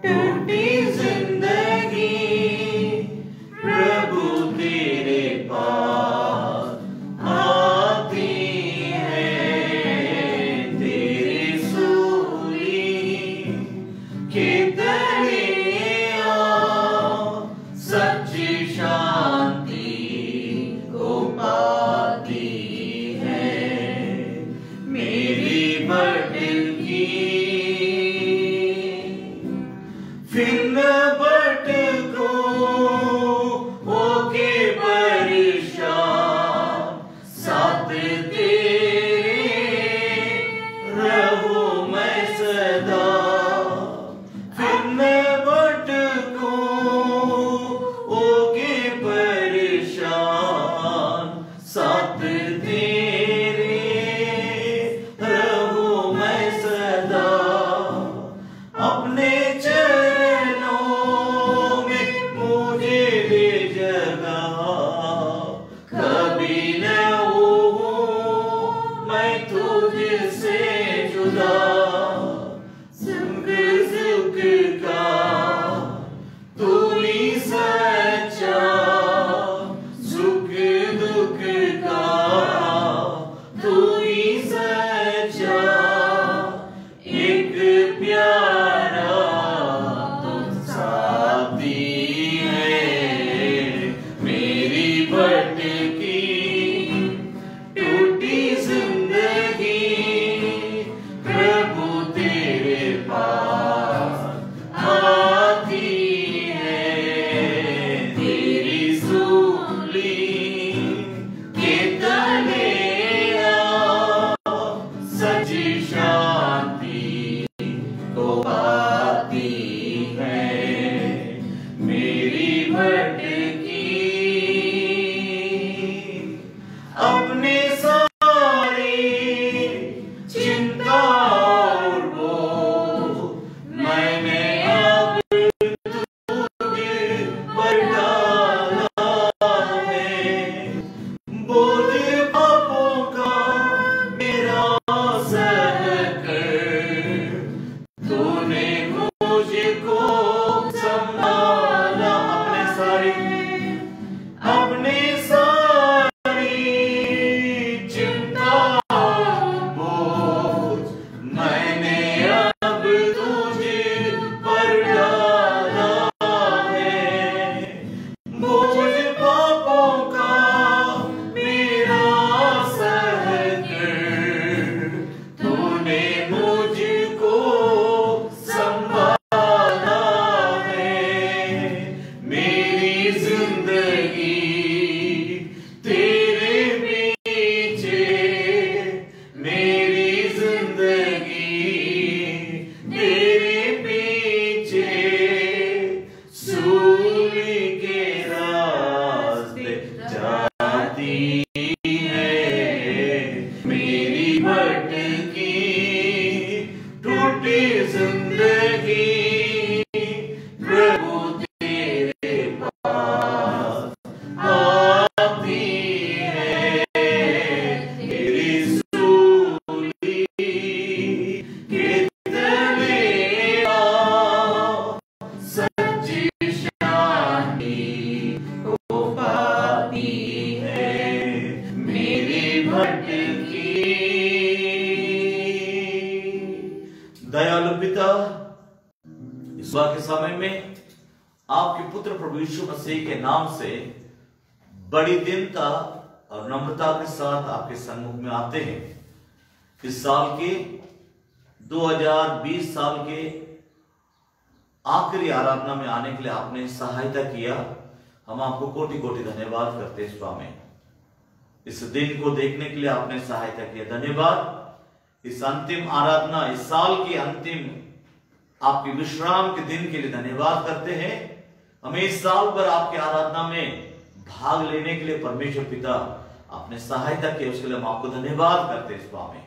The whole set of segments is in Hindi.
टूटी जिंदगी प्रभु तेरे पास आती है, तेरी सूली के तले सच्ची शांति को पाती है। मेरी भटकी फिर न भटको होके परेशान, साथ तेरे रहूं मैं सदा। फिर न भटको होके परेशान, साथ तेरे रहूं मैं सदा। अपने चरणों में मुझे ले जगा, कभी न होऊं मैं तुझसे जुदा। सुख सुख का तू ही सच्चा, सुख दुख का तू ही सच्चा। एक प्यारा तो साथी है, मेरी भटकी टूटी जिंदगी प्रभु तेरे पास आती है। तेरी सूली के तले सच्ची शांति को पाती है। मेरी भटकी अपने सारी चिंता और बोझ मैंने अब तुझ पर डाला है। बोझ पापों का मेरा सह कर तूने मुझको संभाला। अपने सारी चिंता बोझ मैंने अब तुझ पर डाला है। बोझ पापों का मेरा सह कर तूने मुझको संभाला है। मेरी जिंदगी तेरे पीछे, मेरी जिंदगी तेरे पीछे, सूली के रास्ते जाती है। मेरी भटकी टूटी जिंदगी प्रभु तेरे पास आती है। तेरी सूली के तले सच्ची शांति को पाती है। मेरी भटकी। दयालु पिता, इस बात के समय में आपके पुत्र प्रभु यीशु मसीह के नाम से बड़ी दीनता और नम्रता के साथ आपके सम्मुख में आते हैं। इस साल के 2020 साल के आखिरी आराधना में आने के लिए आपने सहायता किया। हम आपको कोटि कोटि धन्यवाद करते हैं स्वामी। इस दिन को देखने के लिए आपने सहायता किया, धन्यवाद। इस अंतिम आराधना, इस साल की अंतिम आपके विश्राम के दिन के लिए धन्यवाद करते हैं। हमें इस साल भर आपकी आराधना में भाग लेने के लिए परमेश्वर पिता आपने सहायता की, उसके लिए हम आपको धन्यवाद करते हैं स्वामी।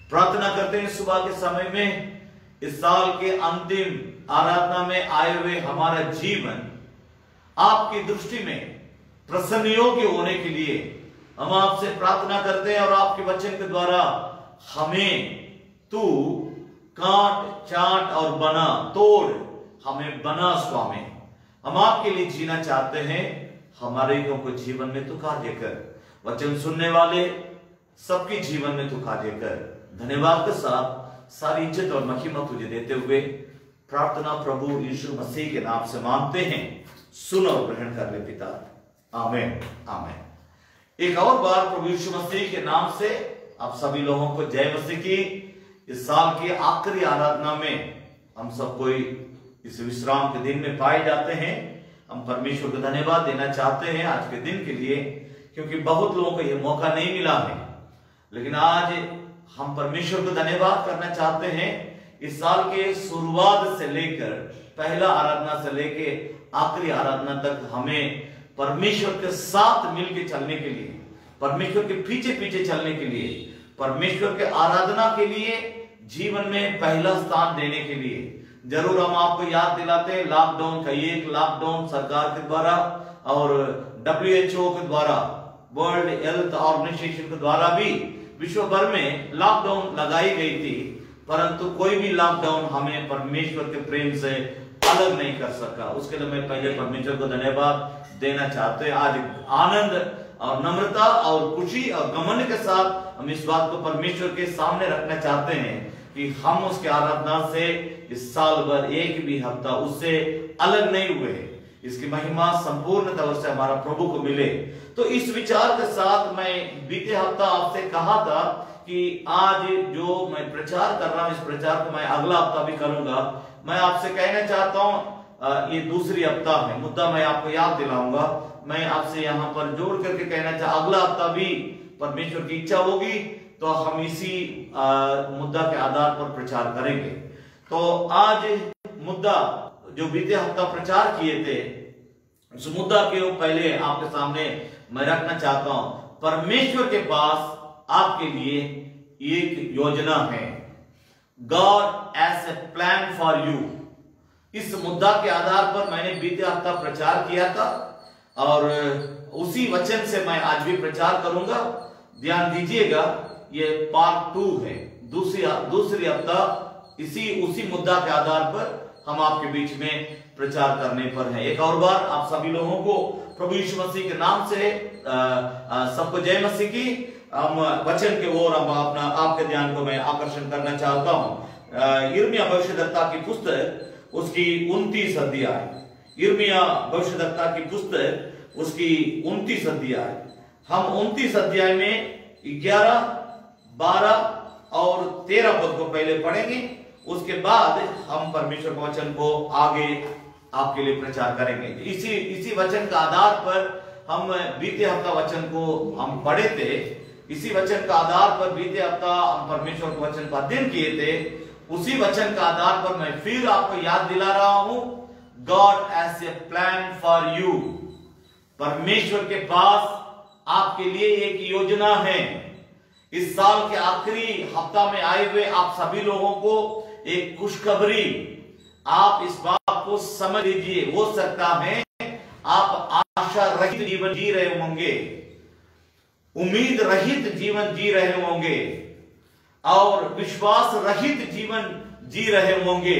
प्रार्थना करते हैं सुबह के समय में इस साल के अंतिम आराधना में आए हुए हमारा जीवन आपकी दृष्टि में प्रसन्न योग्य होने के लिए हम आपसे प्रार्थना करते हैं और आपके वचन के द्वारा हमें तू काट चाट और बना तोड़ हमें बना स्वामी। हम आपके लिए जीना चाहते हैं, हमारे को जीवन में तू कार्य कर। वचन सुनने वाले सबके जीवन में तू कार्य कर। धन्यवाद के साथ सारी इज्जत और महिमा तुझे देते हुए प्रार्थना प्रभु यीशु मसीह के नाम से मांगते हैं। सुन और ग्रहण कर ले पिता, आमीन आमीन। एक और बार प्रभु यीशु मसीह के नाम से आप सभी लोगों को जय मसीह की। इस साल की आखिरी आराधना में हम सब कोई इस विश्राम के दिन में पाए जाते हैं। हम परमेश्वर को धन्यवाद देना चाहते हैं आज के दिन के लिए, क्योंकि बहुत लोगों को यह मौका नहीं मिला है। लेकिन आज हम परमेश्वर को धन्यवाद करना चाहते हैं। इस साल के शुरुआत से लेकर पहला आराधना से लेकर आखिरी आराधना तक हमें परमेश्वर के साथ मिलकर चलने के लिए, परमेश्वर के पीछे पीछे चलने के लिए, परमेश्वर के आराधना के लिए जीवन में पहला स्थान देने के लिए जरूर हम आपको याद दिलाते हैं। लॉकडाउन का एक लॉकडाउन सरकार के द्वारा और WHO के द्वारा, वर्ल्ड हेल्थ ऑर्गेनाइजेशन के द्वारा भी विश्व भर में लॉकडाउन लगाई गई थी, परंतु कोई भी लॉकडाउन हमें परमेश्वर के प्रेम से अलग नहीं कर सका। उसके लिए मैं पहले परमेश्वर को धन्यवाद देना चाहते हैं। आज आनंद और नम्रता और खुशी और घमंड के साथ हम इस बात को परमेश्वर के सामने रखना चाहते हैं कि हम उसके आराधना से इस साल भर एक भी हफ्ता उससे अलग नहीं हुए। इसकी महिमा संपूर्ण तौर से हमारा प्रभु को मिले। तो इस विचार के साथ मैं बीते हफ्ता आपसे कहा था कि आज जो मैं प्रचार कर रहा हूं, इस प्रचार को मैं अगला हफ्ता भी करूंगा। मैं आपसे कहना चाहता हूं, ये दूसरी हफ्ता है, मुद्दा मैं आपको याद दिलाऊंगा। मैं आपसे यहाँ पर जोड़ करके कहना चाहता, अगला हफ्ता भी परमेश्वर की इच्छा होगी तो हम इसी मुद्दा के आधार पर प्रचार करेंगे। तो आज मुद्दा जो बीते हफ्ता प्रचार किए थे, उस मुद्दा के पहले आपके सामने मैं रखना चाहता हूं। परमेश्वर के पास आपके लिए एक योजना है, God has a plan for you. इस मुद्दा के आधार पर मैंने बीते हफ्ता प्रचार किया था और उसी वचन से मैं आज भी प्रचार करूंगा। ध्यान दीजिएगा, ये पार्ट 2 है, दूसरी हफ्ता उसी मुद्दा के आधार पर हम आपके बीच में प्रचार करने पर है। एक और बार आप सभी लोगों को प्रभु यीशु मसीह के नाम से सबको जय मसीह की। हम वचन के ओर हम अपना आपके ध्यान को मैं आकर्षण करना चाहता हूं। यिर्मयाह भविष्यद्वक्ता की पुस्तक उसकी 29 अध्याय, यिर्मयाह भविष्यद्वक्ता की पुस्तक उसकी 29 अध्याय। हम 29 अध्याय में 11, 12 और 13 पद को पहले पढ़ेंगे, उसके बाद हम परमेश्वर के वचन को आगे आपके लिए प्रचार करेंगे। इसी वचन का आधार पर हम बीते हफ्ता वचन को हम पढ़े थे। इसी वचन का आधार पर बीते हफ्ता हम परमेश्वर के वचन का अध्ययन किए थे। उसी वचन का आधार पर मैं फिर आपको याद दिला रहा हूं, God has a plan for you. परमेश्वर के पास आपके लिए एक योजना है। इस साल के आखिरी हफ्ता में आए हुए आप सभी लोगों को एक खुशखबरी, आप इस बात को समझ लीजिए। हो सकता है आप आशा रहित जीवन जी रहे होंगे, उम्मीद रहित जीवन जी रहे होंगे और विश्वास रहित जीवन जी रहे होंगे।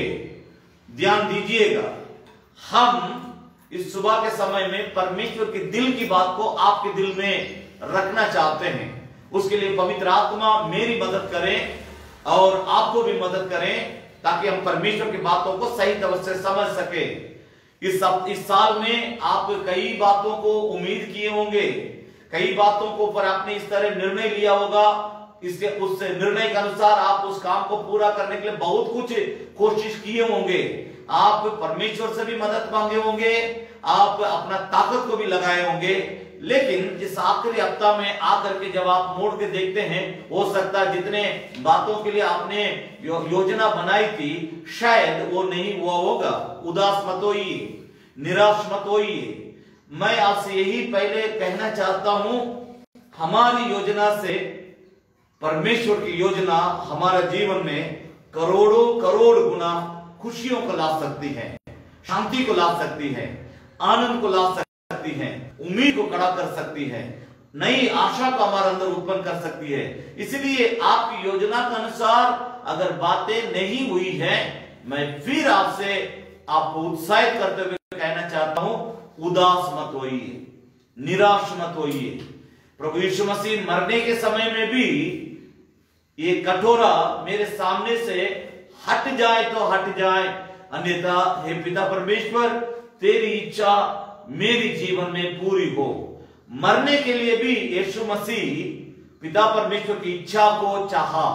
ध्यान दीजिएगा, हम इस सुबह के समय में परमेश्वर के दिल की बात को आपके दिल में रखना चाहते हैं। उसके लिए पवित्र आत्मा मेरी मदद करें और आपको भी मदद करें, ताकि हम परमेश्वर की बातों को सही तरह से समझ सके। इस साल में आप कई बातों को उम्मीद किए होंगे, कई बातों को ऊपर आपने इस तरह निर्णय लिया होगा। उस निर्णय के अनुसार आप उस काम को पूरा करने के लिए बहुत कुछ कोशिश किए होंगे। आप परमेश्वर से भी मदद मांगे होंगे, आप अपना ताकत को भी लगाए होंगे। लेकिन इस आखिरी हफ्ता में आकर के जब आप मोड़ के देखते हैं, हो सकता है जितने बातों के लिए आपने योजना बनाई थी शायद वो नहीं हुआ होगा। उदास मत होइए, निराश मत होइए। मैं आपसे यही पहले कहना चाहता हूं, हमारी योजना से परमेश्वर की योजना हमारे जीवन में करोड़ों करोड़ गुना खुशियों को ला सकती है, शांति को ला सकती है, आनंद को ला सकती है, उम्मीद को खड़ा कर सकती है, नई आशा को हमारे अंदर उत्पन्न कर सकती है। इसलिए आपकी योजना के अनुसार अगर बातें नहीं हुई है, मैं फिर आपसे आपको उत्साहित करते हुए कहना चाहता हूं, उदास मत होइए, निराश मत होइए। प्रभु यीशु मसीह मरने के समय में भी ये कटोरा मेरे सामने से हट जाए तो हट जाए, अन्यथा हे पिता परमेश्वर तेरी इच्छा मेरी जीवन में पूरी हो। मरने के लिए भी यीशु मसीह पिता परमेश्वर की इच्छा को चाहा।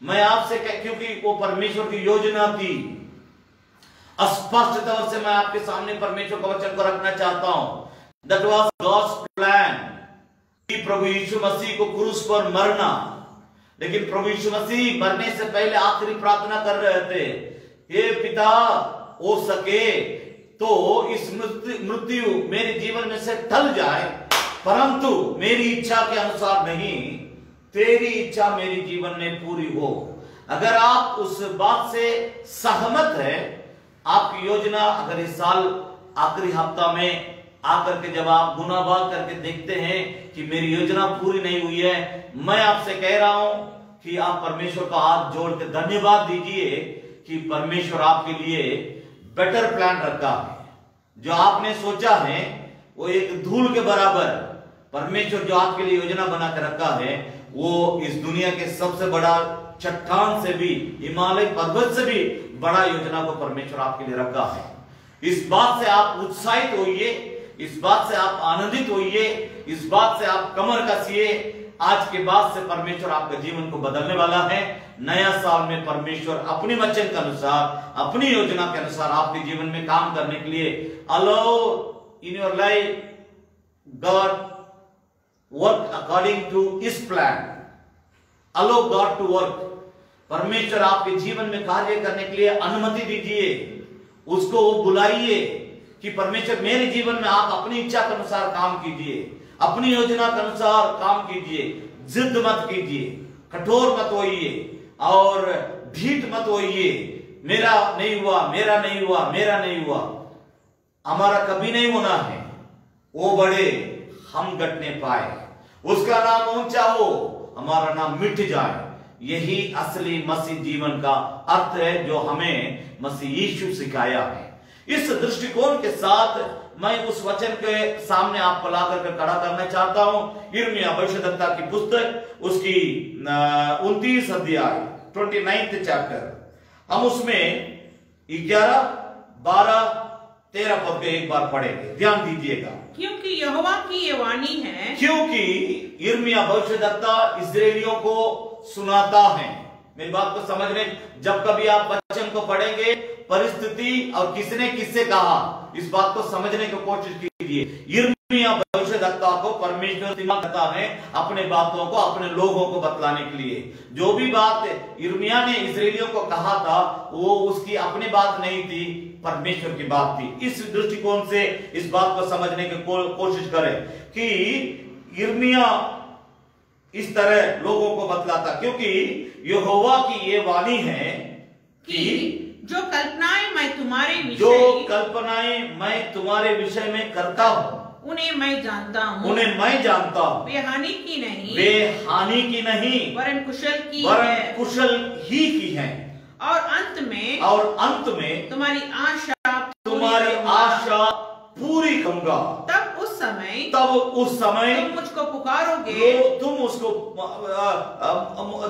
मैं आपसे क्योंकि वो परमेश्वर की योजना थी, स्पष्ट तौर से मैं आपके सामने परमेश्वर का वचन को रखना चाहता हूं। दैट वाज गॉड्स प्लान कि प्रभु यीशु मसीह को क्रूस पर मरना। लेकिन प्रभु यीशु मसीह मरने से पहले आखिरी प्रार्थना कर रहे थे, हे पिता हो सके तो इस मृत्यु मेरे जीवन में से टल जाए, परंतु मेरी इच्छा के अनुसार नहीं, तेरी इच्छा मेरे जीवन में पूरी हो। अगर आप उस बात से सहमत है, आपकी योजना अगर इस साल आखिरी हफ्ता में आकर के जब आप गुनाहगार करके देखते हैं कि मेरी योजना पूरी नहीं हुई है, मैं आपसे कह रहा हूं कि आप परमेश्वर का हाथ जोड़ के धन्यवाद दीजिए कि परमेश्वर आपके लिए बेटर प्लान रखा है। जो आपने सोचा है वो एक धूल के बराबर परमेश्वर जो आपके लिए योजना बना कर रखा है, वो इस दुनिया के सबसे बड़ा चट्टान से भी, हिमालय पर्वत से भी बड़ा योजना को परमेश्वर आपके लिए रखा है। इस बात से आप उत्साहित होइए, इस बात से आप आनंदित होइए, इस बात से आप कमर कसिए। आज के बाद से परमेश्वर आपके जीवन को बदलने वाला है। नया साल में परमेश्वर अपने वचन के अनुसार, अपनी योजना के अनुसार आपके जीवन में काम करने के लिए allow in your life God work according to his plan. Allow God to work. परमेश्वर आपके जीवन में कार्य करने के लिए अनुमति दीजिए, उसको बुलाइए कि परमेश्वर मेरे जीवन में आप अपनी इच्छा के अनुसार काम कीजिए, अपनी योजना के अनुसार काम कीजिए। जिद मत कीजिए, कठोर मत होइए और ढीठ मत होइए। मेरा नहीं हुआ, मेरा नहीं हुआ, मेरा नहीं हुआ। हमारा कभी नहीं होना है। वो बड़े हम गटने पाए, उसका नाम ऊंचा हो, हमारा नाम मिट जाए। यही असली मसीह जीवन का अर्थ है जो हमें मसीह यीशु सिखाया है। इस दृष्टिकोण के साथ मैं उस वचन के सामने आपको ला करके खड़ा करना चाहता हूं। यिर्मयाह भविष्यद्वक्ता की पुस्तक, उसकी 29 अध्याय 29th चैप्टर। हम उसमें 11, 12, 13 पद के एक बार पढ़ेंगे, ध्यान दीजिएगा। क्योंकि यहोवा की ये वाणी है, क्योंकि यिर्मयाह भविष्यद्वक्ता इस्राएलियों को सुनाता है। मेरी बात को समझने, जब कभी आप वचन को पढ़ेंगे, परिस्थिति और किसने किससे कहा, इस बात को समझने की कोशिश कीजिए। यिर्मयाह भविष्यद्वक्ता को परमेश्वर करता है अपने बातों को अपने लोगों को बतलाने के लिए। जो भी बात यिर्मयाह ने इस्राएलियों को कहा था, वो उसकी अपनी बात नहीं थी, परमेश्वर की बात थी। इस दृष्टिकोण से इस बात को समझने की कोशिश करें कि यिर्मयाह इस तरह लोगों को बतलाता, क्योंकि यहोवा की ये वाणी है कि जो कल्पनाएं मैं तुम्हारे विषय में करता हूँ, उन्हें मैं जानता हूँ, वे हानि की नहीं, वरन कुशल ही की है। और अंत में तुम्हारी आशा पूरी करूंगा। तब उस समय तुम मुझको पुकारोगे,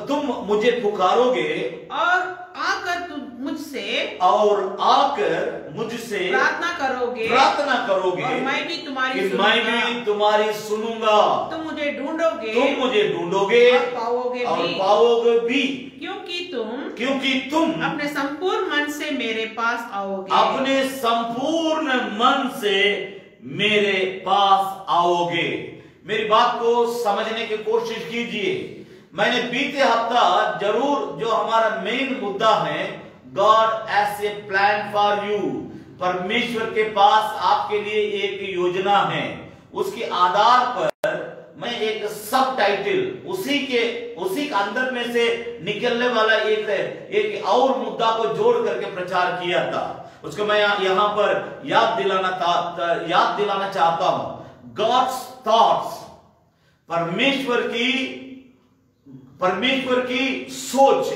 तुम मुझे पुकारोगे और आकर मुझसे प्रार्थना करोगे और मैं भी तुम्हारी सुनूंगा। तुम मुझे ढूंढोगे और पाओगे भी, क्योंकि तुम अपने संपूर्ण मन से मेरे पास आओगे। मेरी बात को समझने की कोशिश कीजिए। मैंने बीते हफ्ता जरूर जो हमारा मेन मुद्दा है, God has a plan for you, परमेश्वर के पास आपके लिए एक योजना है। उसके आधार पर मैं एक सब टाइटल उसी के अंदर में से निकलने वाला एक और मुद्दा को जोड़ करके प्रचार किया था। उसको मैं यहां पर याद दिलाना चाहता हूं। गॉड्स थॉट्स, परमेश्वर की सोच,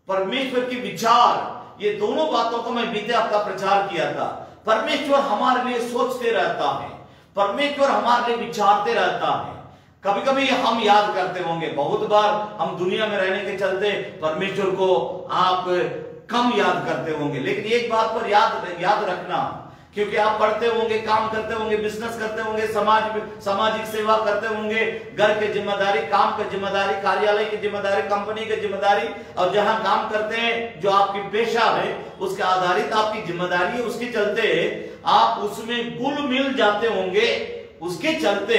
परमेश्वर की विचार, ये दोनों बातों को मैं बीते हफ्ता प्रचार किया था। परमेश्वर हमारे लिए सोचते रहता है, परमेश्वर हमारे लिए विचारते रहता है। कभी कभी हम याद करते होंगे, बहुत बार हम दुनिया में रहने के चलते परमेश्वर को आप कम याद करते होंगे, लेकिन एक बात पर याद रखना, क्योंकि आप पढ़ते होंगे, काम करते होंगे, बिजनेस करते होंगे, सामाजिक सेवा करते होंगे, घर की जिम्मेदारी, काम की जिम्मेदारी, कार्यालय की जिम्मेदारी, कंपनी की जिम्मेदारी, और जहां काम करते हैं जो आपकी पेशा है उसके आधारित आपकी जिम्मेदारी है, उसके चलते आप उसमें गुल मिल जाते होंगे। उसके चलते,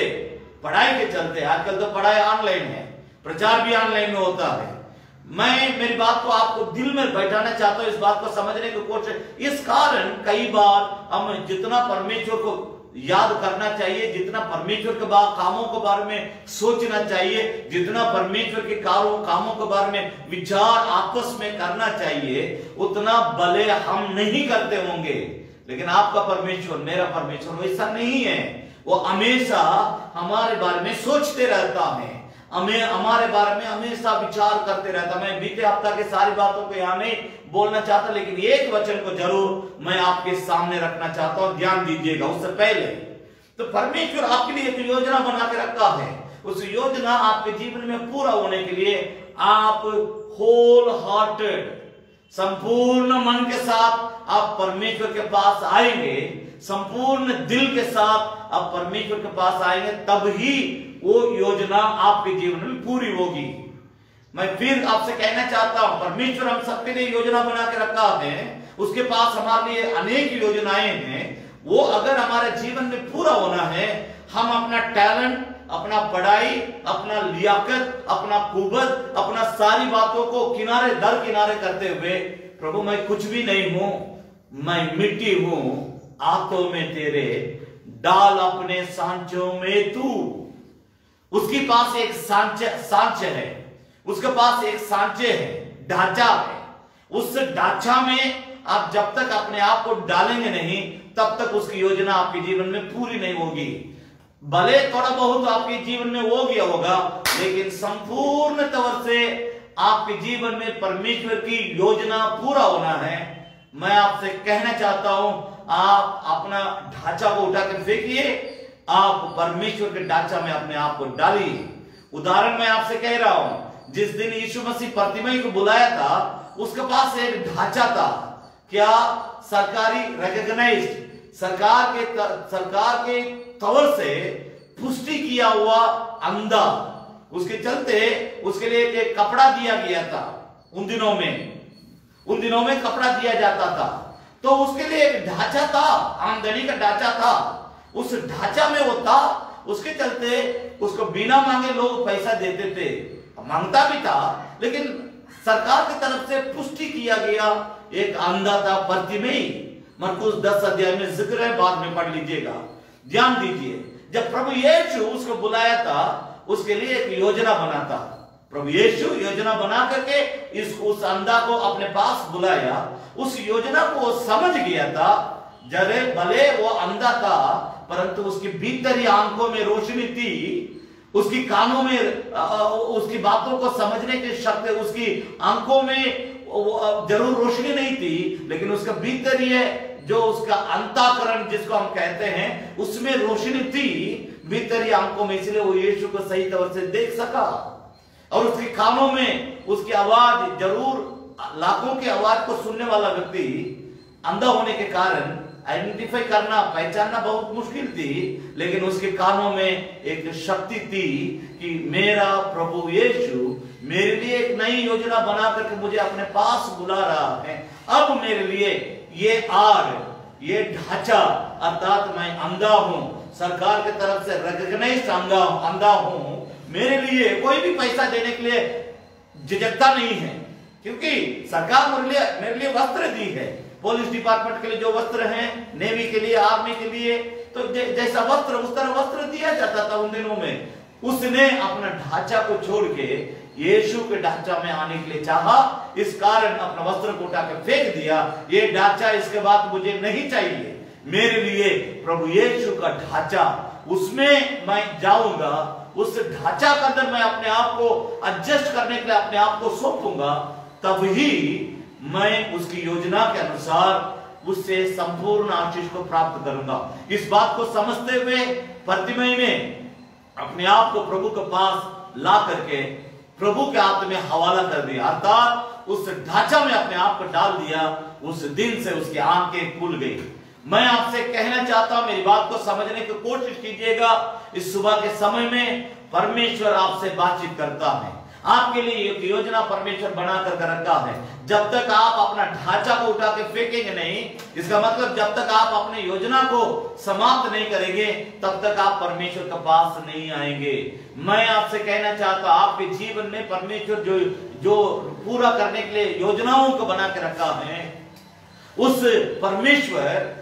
पढ़ाई के चलते, आजकल तो पढ़ाई ऑनलाइन है, प्रचार भी ऑनलाइन में होता है। मैं मेरी बात को आपको दिल में बैठाना चाहता हूं, इस बात को समझने की कोशिश। इस कारण कई बार हम जितना परमेश्वर को याद करना चाहिए, जितना परमेश्वर के कामों के बारे में सोचना चाहिए, जितना परमेश्वर के कामों के बारे में विचार आपस में करना चाहिए, उतना भले हम नहीं करते होंगे। लेकिन आपका परमेश्वर, मेरा परमेश्वर वैसा नहीं है। वो हमेशा हमारे बारे में सोचते रहता है, हमारे बारे में हमेशा विचार करते रहता। मैं बीते हफ्ता के सारी बातों को यहां नहीं बोलना चाहता, लेकिन एक वचन को जरूर मैं आपके सामने रखना चाहता हूं, ध्यान दीजिएगा। उससे पहले तो परमेश्वर आपके लिए एक योजना बना के रखा है। उस योजना आपके जीवन में पूरा होने के लिए आप होल हार्टेड, संपूर्ण मन के साथ आप परमेश्वर के पास आएंगे, संपूर्ण दिल के साथ आप परमेश्वर के पास आएंगे, तब ही वो योजना आपके जीवन में पूरी होगी। मैं फिर आपसे कहना चाहता हूं, परमेश्वर हम सबके लिए योजना बना के रखा है, उसके पास हमारे लिए अनेक योजनाएं हैं। वो अगर हमारे जीवन में पूरा होना है, हम अपना टैलेंट, अपना पढ़ाई, अपना लियाकत, अपना कुवत, अपना सारी बातों को किनारे दर किनारे करते हुए, प्रभु मैं कुछ भी नहीं हूं, मैं मिट्टी हूं, हाथों में तेरे, डाल अपने सांचों में तू। उसके पास एक सांच है, उसके पास एक सांचे है, ढांचा है। उस ढांचा में आप जब तक अपने आप को डालेंगे नहीं, तब तक उसकी योजना आपके जीवन में पूरी नहीं होगी। भले थोड़ा बहुत आपके जीवन में हो गया होगा, लेकिन संपूर्ण तौर से आपके जीवन में परमेश्वर की योजना पूरा होना है। मैं आपसे कहना चाहता हूं, आप अपना ढांचा को उठा कर फेंकिए, आप परमेश्वर के ढांचा में अपने आप को डालिए। उदाहरण मैं आपसे कह रहा हूं, जिस दिन यीशु मसीह प्रतिमा को बुलाया था, उसके पास एक ढांचा था। क्या? सरकारी रिकॉग्नाइज्ड, सरकार के तौर से पुष्टि किया हुआ अंधा। उसके चलते उसके लिए एक कपड़ा दिया गया था। उन दिनों में कपड़ा दिया जाता था, तो उसके लिए एक ढांचा था, आमदनी का ढांचा था। उस ढांचा में वो था, उसके चलते उसको बिना मांगे लोग पैसा देते थे, मांगता भी था, लेकिन सरकार की तरफ से पुष्टि किया गया एक अंधा था, प्रतिमेय। मरकुस 10 अध्याय में जिक्र है, बाद में पढ़ लीजिएगा, ध्यान दीजिए। जब प्रभु यीशु उसको बुलाया था, उसके लिए एक योजना बना था। प्रभु यीशु योजना बना करके उस अंधा को अपने पास बुलाया। उस योजना को वो समझ गया था। जरे भले वो अंधा था, परंतु उसकी भीतरी आंखों में रोशनी थी, उसकी कानों में उसकी बातों को समझने की शक्ति, उसकी आंखों में जरूर रोशनी नहीं थी, लेकिन उसका भीतरी है जो उसका अंतःकरण जिसको हम कहते हैं, उसमें रोशनी थी भीतरी आंखों में, इसलिए वो यीशु को सही तौर से देख सका। और उसके कानों में उसकी आवाज, जरूर लाखों की आवाज को सुनने वाला व्यक्ति अंधा होने के कारण आइडेंटिफाई करना, पहचानना बहुत मुश्किल थी, लेकिन उसके कानों में एक शक्ति थी कि मेरा प्रभु यीशु मेरे लिए एक नई योजना बना करके मुझे अपने पास बुला रहा है। अब मेरे लिए ये आड़, ये ढांचा, अर्थात मैं अंधा हूं, सरकार की तरफ से रिकॉग्नाइज्ड अंधा हूं, मेरे लिए कोई भी पैसा देने के लिए झिझकता नहीं है, क्योंकि सरकार मेरे लिए वस्त्र दी है। पुलिस डिपार्टमेंट के लिए जो वस्त्र हैं, नेवी के लिए, आर्मी के लिए, तो जैसा वस्त्र उस तरह वस्त्र दिया जाता था उन दिनों में। उसने अपना ढांचा को छोड़ के यीशु के ढांचा में आने के लिए चाहा, इस कारण अपना वस्त्र को उठा के फेंक दिया। ये ढांचा इसके बाद मुझे नहीं चाहिए, मेरे लिए प्रभु यीशु का ढांचा, उसमें मैं जाऊंगा, उस ढांचा के अंदर मैं अपने आप को एडजस्ट करने के लिए अपने आप को सौंपूंगा, तभी मैं उसकी योजना के अनुसार उससे संपूर्ण आशीष को प्राप्त करूंगा। इस बात को समझते हुए प्रतिमय ने अपने आप को प्रभु के पास ला करके प्रभु के हाथ में हवाला कर दिया, अर्थात उस ढांचा में अपने आप को डाल दिया। उस दिन से उसकी आंखें खुल गई। मैं आपसे कहना चाहता हूं, मेरी बात को समझने की कोशिश कीजिएगा। इस सुबह के समय में परमेश्वर आपसे बातचीत करता है। आपके लिए एक योजना परमेश्वर बना कर रखा है। जब तक आप अपना ढांचा को उठा के फेंकेंगे नहीं, इसका मतलब जब तक आप अपने योजना को समाप्त नहीं करेंगे तब तक आप परमेश्वर के पास नहीं आएंगे। मैं आपसे कहना चाहता हूं, आपके जीवन में परमेश्वर जो पूरा करने के लिए योजनाओं को बना के रखा है, उस परमेश्वर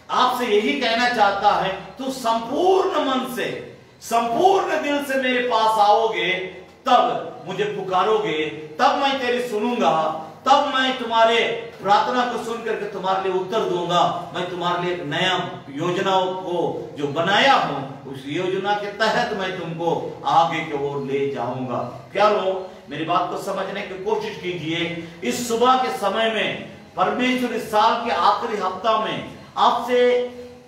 आपसे यही कहना चाहता है, तू संपूर्ण मन से संपूर्ण दिल से मेरे पास आओगे, तब मुझे पुकारोगे, तब मैं तेरी सुनूंगा, तब मैं तुम्हारे प्रार्थना को सुन करके तुम्हारे लिए उत्तर दूंगा। मैं तुम्हारे लिए एक नया योजनाओं को जो बनाया हूं, उस योजना के तहत मैं तुमको आगे की ओर ले जाऊंगा। प्यारो, मेरी बात को समझने की कोशिश कीजिए। इस सुबह के समय में परमेश्वर इस साल के आखिरी हफ्ता में आपसे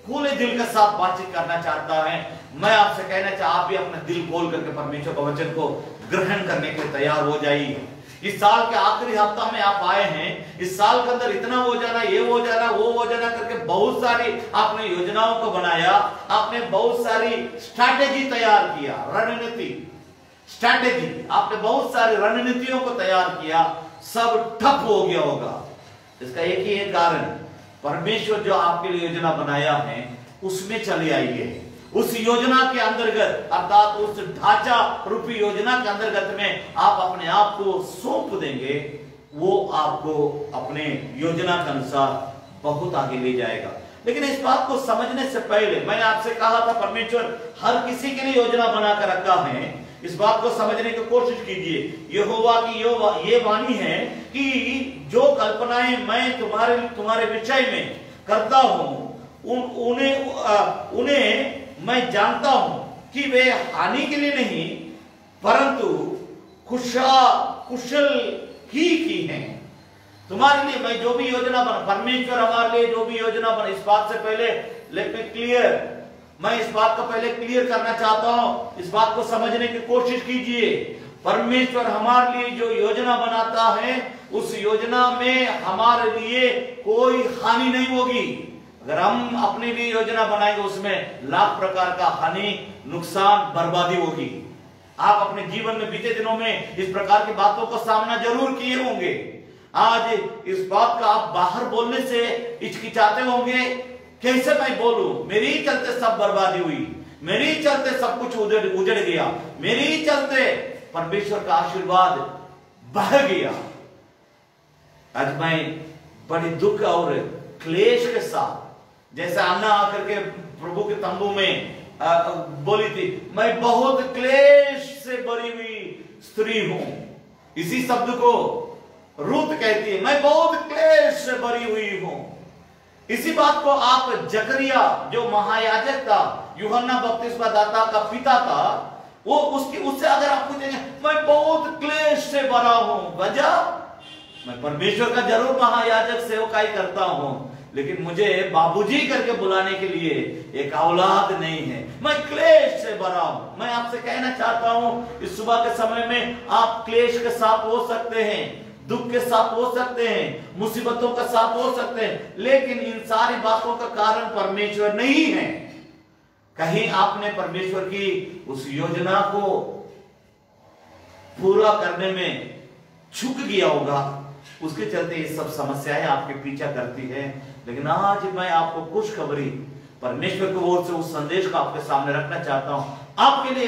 खुले दिल के साथ बातचीत करना चाहता है। मैं आपसे कहना चाहता, आप भी अपना दिल खोल करके परमेश्वर के वचन को ग्रहण करने के लिए तैयार हो जाइए। इस साल के आखिरी हफ्ता में आप आए हैं। इस साल के अंदर इतना हो जाना, ये हो जाना, वो हो जाना करके बहुत सारी आपने योजनाओं को बनाया, आपने बहुत सारी स्ट्रैटेजी तैयार किया, रणनीति स्ट्रैटेजी, आपने बहुत सारी रणनीतियों को तैयार किया, सब ठप हो गया होगा। इसका एक ही एक कारण, परमेश्वर जो आपके लिए योजना बनाया है उसमें चले आइए। उस योजना के अंतर्गत, अर्थात उस ढांचा रूपी योजना के अंतर्गत में आप अपने आप को सौंप देंगे, वो आपको अपने योजना के अनुसार बहुत आगे ले जाएगा। लेकिन इस बात को समझने से पहले मैंने आपसे कहा था, परमेश्वर हर किसी के लिए योजना बनाकर रखा है। इस बात को समझने की कोशिश कीजिए। यहोवा की ये वाणी है कि जो कल्पनाएं मैं तुम्हारे विषय में करता हूं, उन्हें मैं जानता हूं कि वे हानि के लिए नहीं परंतु कुशल ही की हैं। तुम्हारे लिए मैं जो भी योजना बना, परमेश्वर हमारे लिए जो भी योजना बना, इस बात से पहले लेट मी क्लियर, मैं इस बात को पहले क्लियर करना चाहता हूं। इस बात को समझने की कोशिश कीजिए। परमेश्वर हमारे लिए जो योजना बनाता है, उस योजना में हमारे लिए कोई हानि नहीं होगी। अगर हम अपने लिए योजना बनाएंगे, उसमें लाख प्रकार का हानि, नुकसान, बर्बादी होगी। आप अपने जीवन में बीते दिनों में इस प्रकार की बातों का सामना जरूर किए होंगे। आज इस बात का आप बाहर बोलने से हिचकिचाते होंगे, कैसे मैं बोलूं, मेरी चलते सब बर्बादी हुई, मेरी चलते सब कुछ उजड़ गया, मेरी चलते परमेश्वर का आशीर्वाद बह गया। आज मैं बड़े दुख और क्लेश के साथ, जैसे अन्ना आकर के प्रभु के तंबू में बोली थी, मैं बहुत क्लेश से भरी हुई स्त्री हूं। इसी शब्द को रूत कहती है, मैं बहुत क्लेश से भरी हुई हूं। इसी बात को आप जकरिया जो महायाजक था, यूहन्ना बपतिस्मा दाता का पिता था, वो उससे अगर आप पूछेंगे, मैं बहुत क्लेश से भरा हूं, वजह मैं परमेश्वर का जरूर महायाजक सेवकाई करता हूं, लेकिन मुझे बाबूजी करके बुलाने के लिए एक औलाद नहीं है, मैं क्लेश से भरा हूं। मैं आपसे कहना चाहता हूं, इस सुबह के समय में आप क्लेश के साथ हो सकते हैं, दुख के साथ हो सकते हैं, मुसीबतों का साथ हो सकते हैं, लेकिन इन सारी बातों का कारण परमेश्वर नहीं है। कहीं आपने परमेश्वर की उस योजना को पूरा करने में चूक गया होगा, उसके चलते ये सब समस्याएं आपके पीछा करती है। लेकिन आज मैं आपको खुशखबरी परमेश्वर की ओर से उस संदेश को आपके सामने रखना चाहता हूं। आपके लिए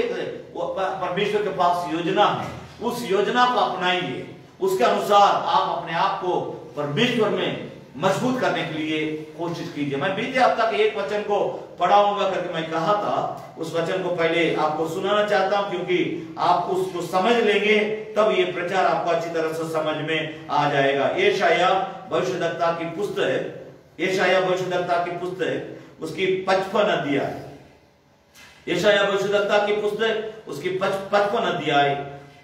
परमेश्वर के पास योजना है, उस योजना को अपनाइए, उसके अनुसार आप अपने आप को परमेश्वर में मजबूत करने के लिए कोशिश कीजिए। मैं बीते हफ्ता के एक वचन को पढ़ाऊंगा करके मैं कहा था, उस वचन को पहले आपको सुनाना चाहता हूं, क्योंकि आप उसको समझ लेंगे तब ये प्रचार आपको अच्छी तरह से समझ में आ जाएगा। यशायाह भविष्यद्वक्ता की पुस्तक, यशायाह भविष्यद्वक्ता की पुस्तक उसकी 55 अध्याय, यशायाह भविष्यद्वक्ता की पुस्तक उसकी 55 अध्याय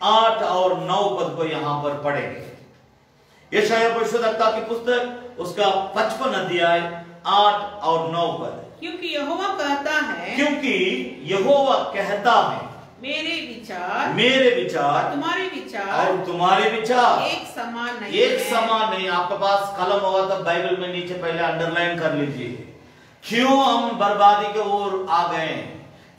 8 और 9 पद को यहां पर पढ़ेंगे। यशायाह भविष्यद्वक्ता की पुस्तक उसका 55 अध्याय 8 और 9 पद। क्योंकि यहोवा कहता है, क्योंकि यहोवा कहता है, मेरे विचार तुम्हारे विचार और तुम्हारे विचार एक समान नहीं एक है। समान नहीं। आपके पास कलम होगा तो बाइबल में नीचे पहले अंडरलाइन कर लीजिए। क्यों हम बर्बादी के ओर आ गए हैं?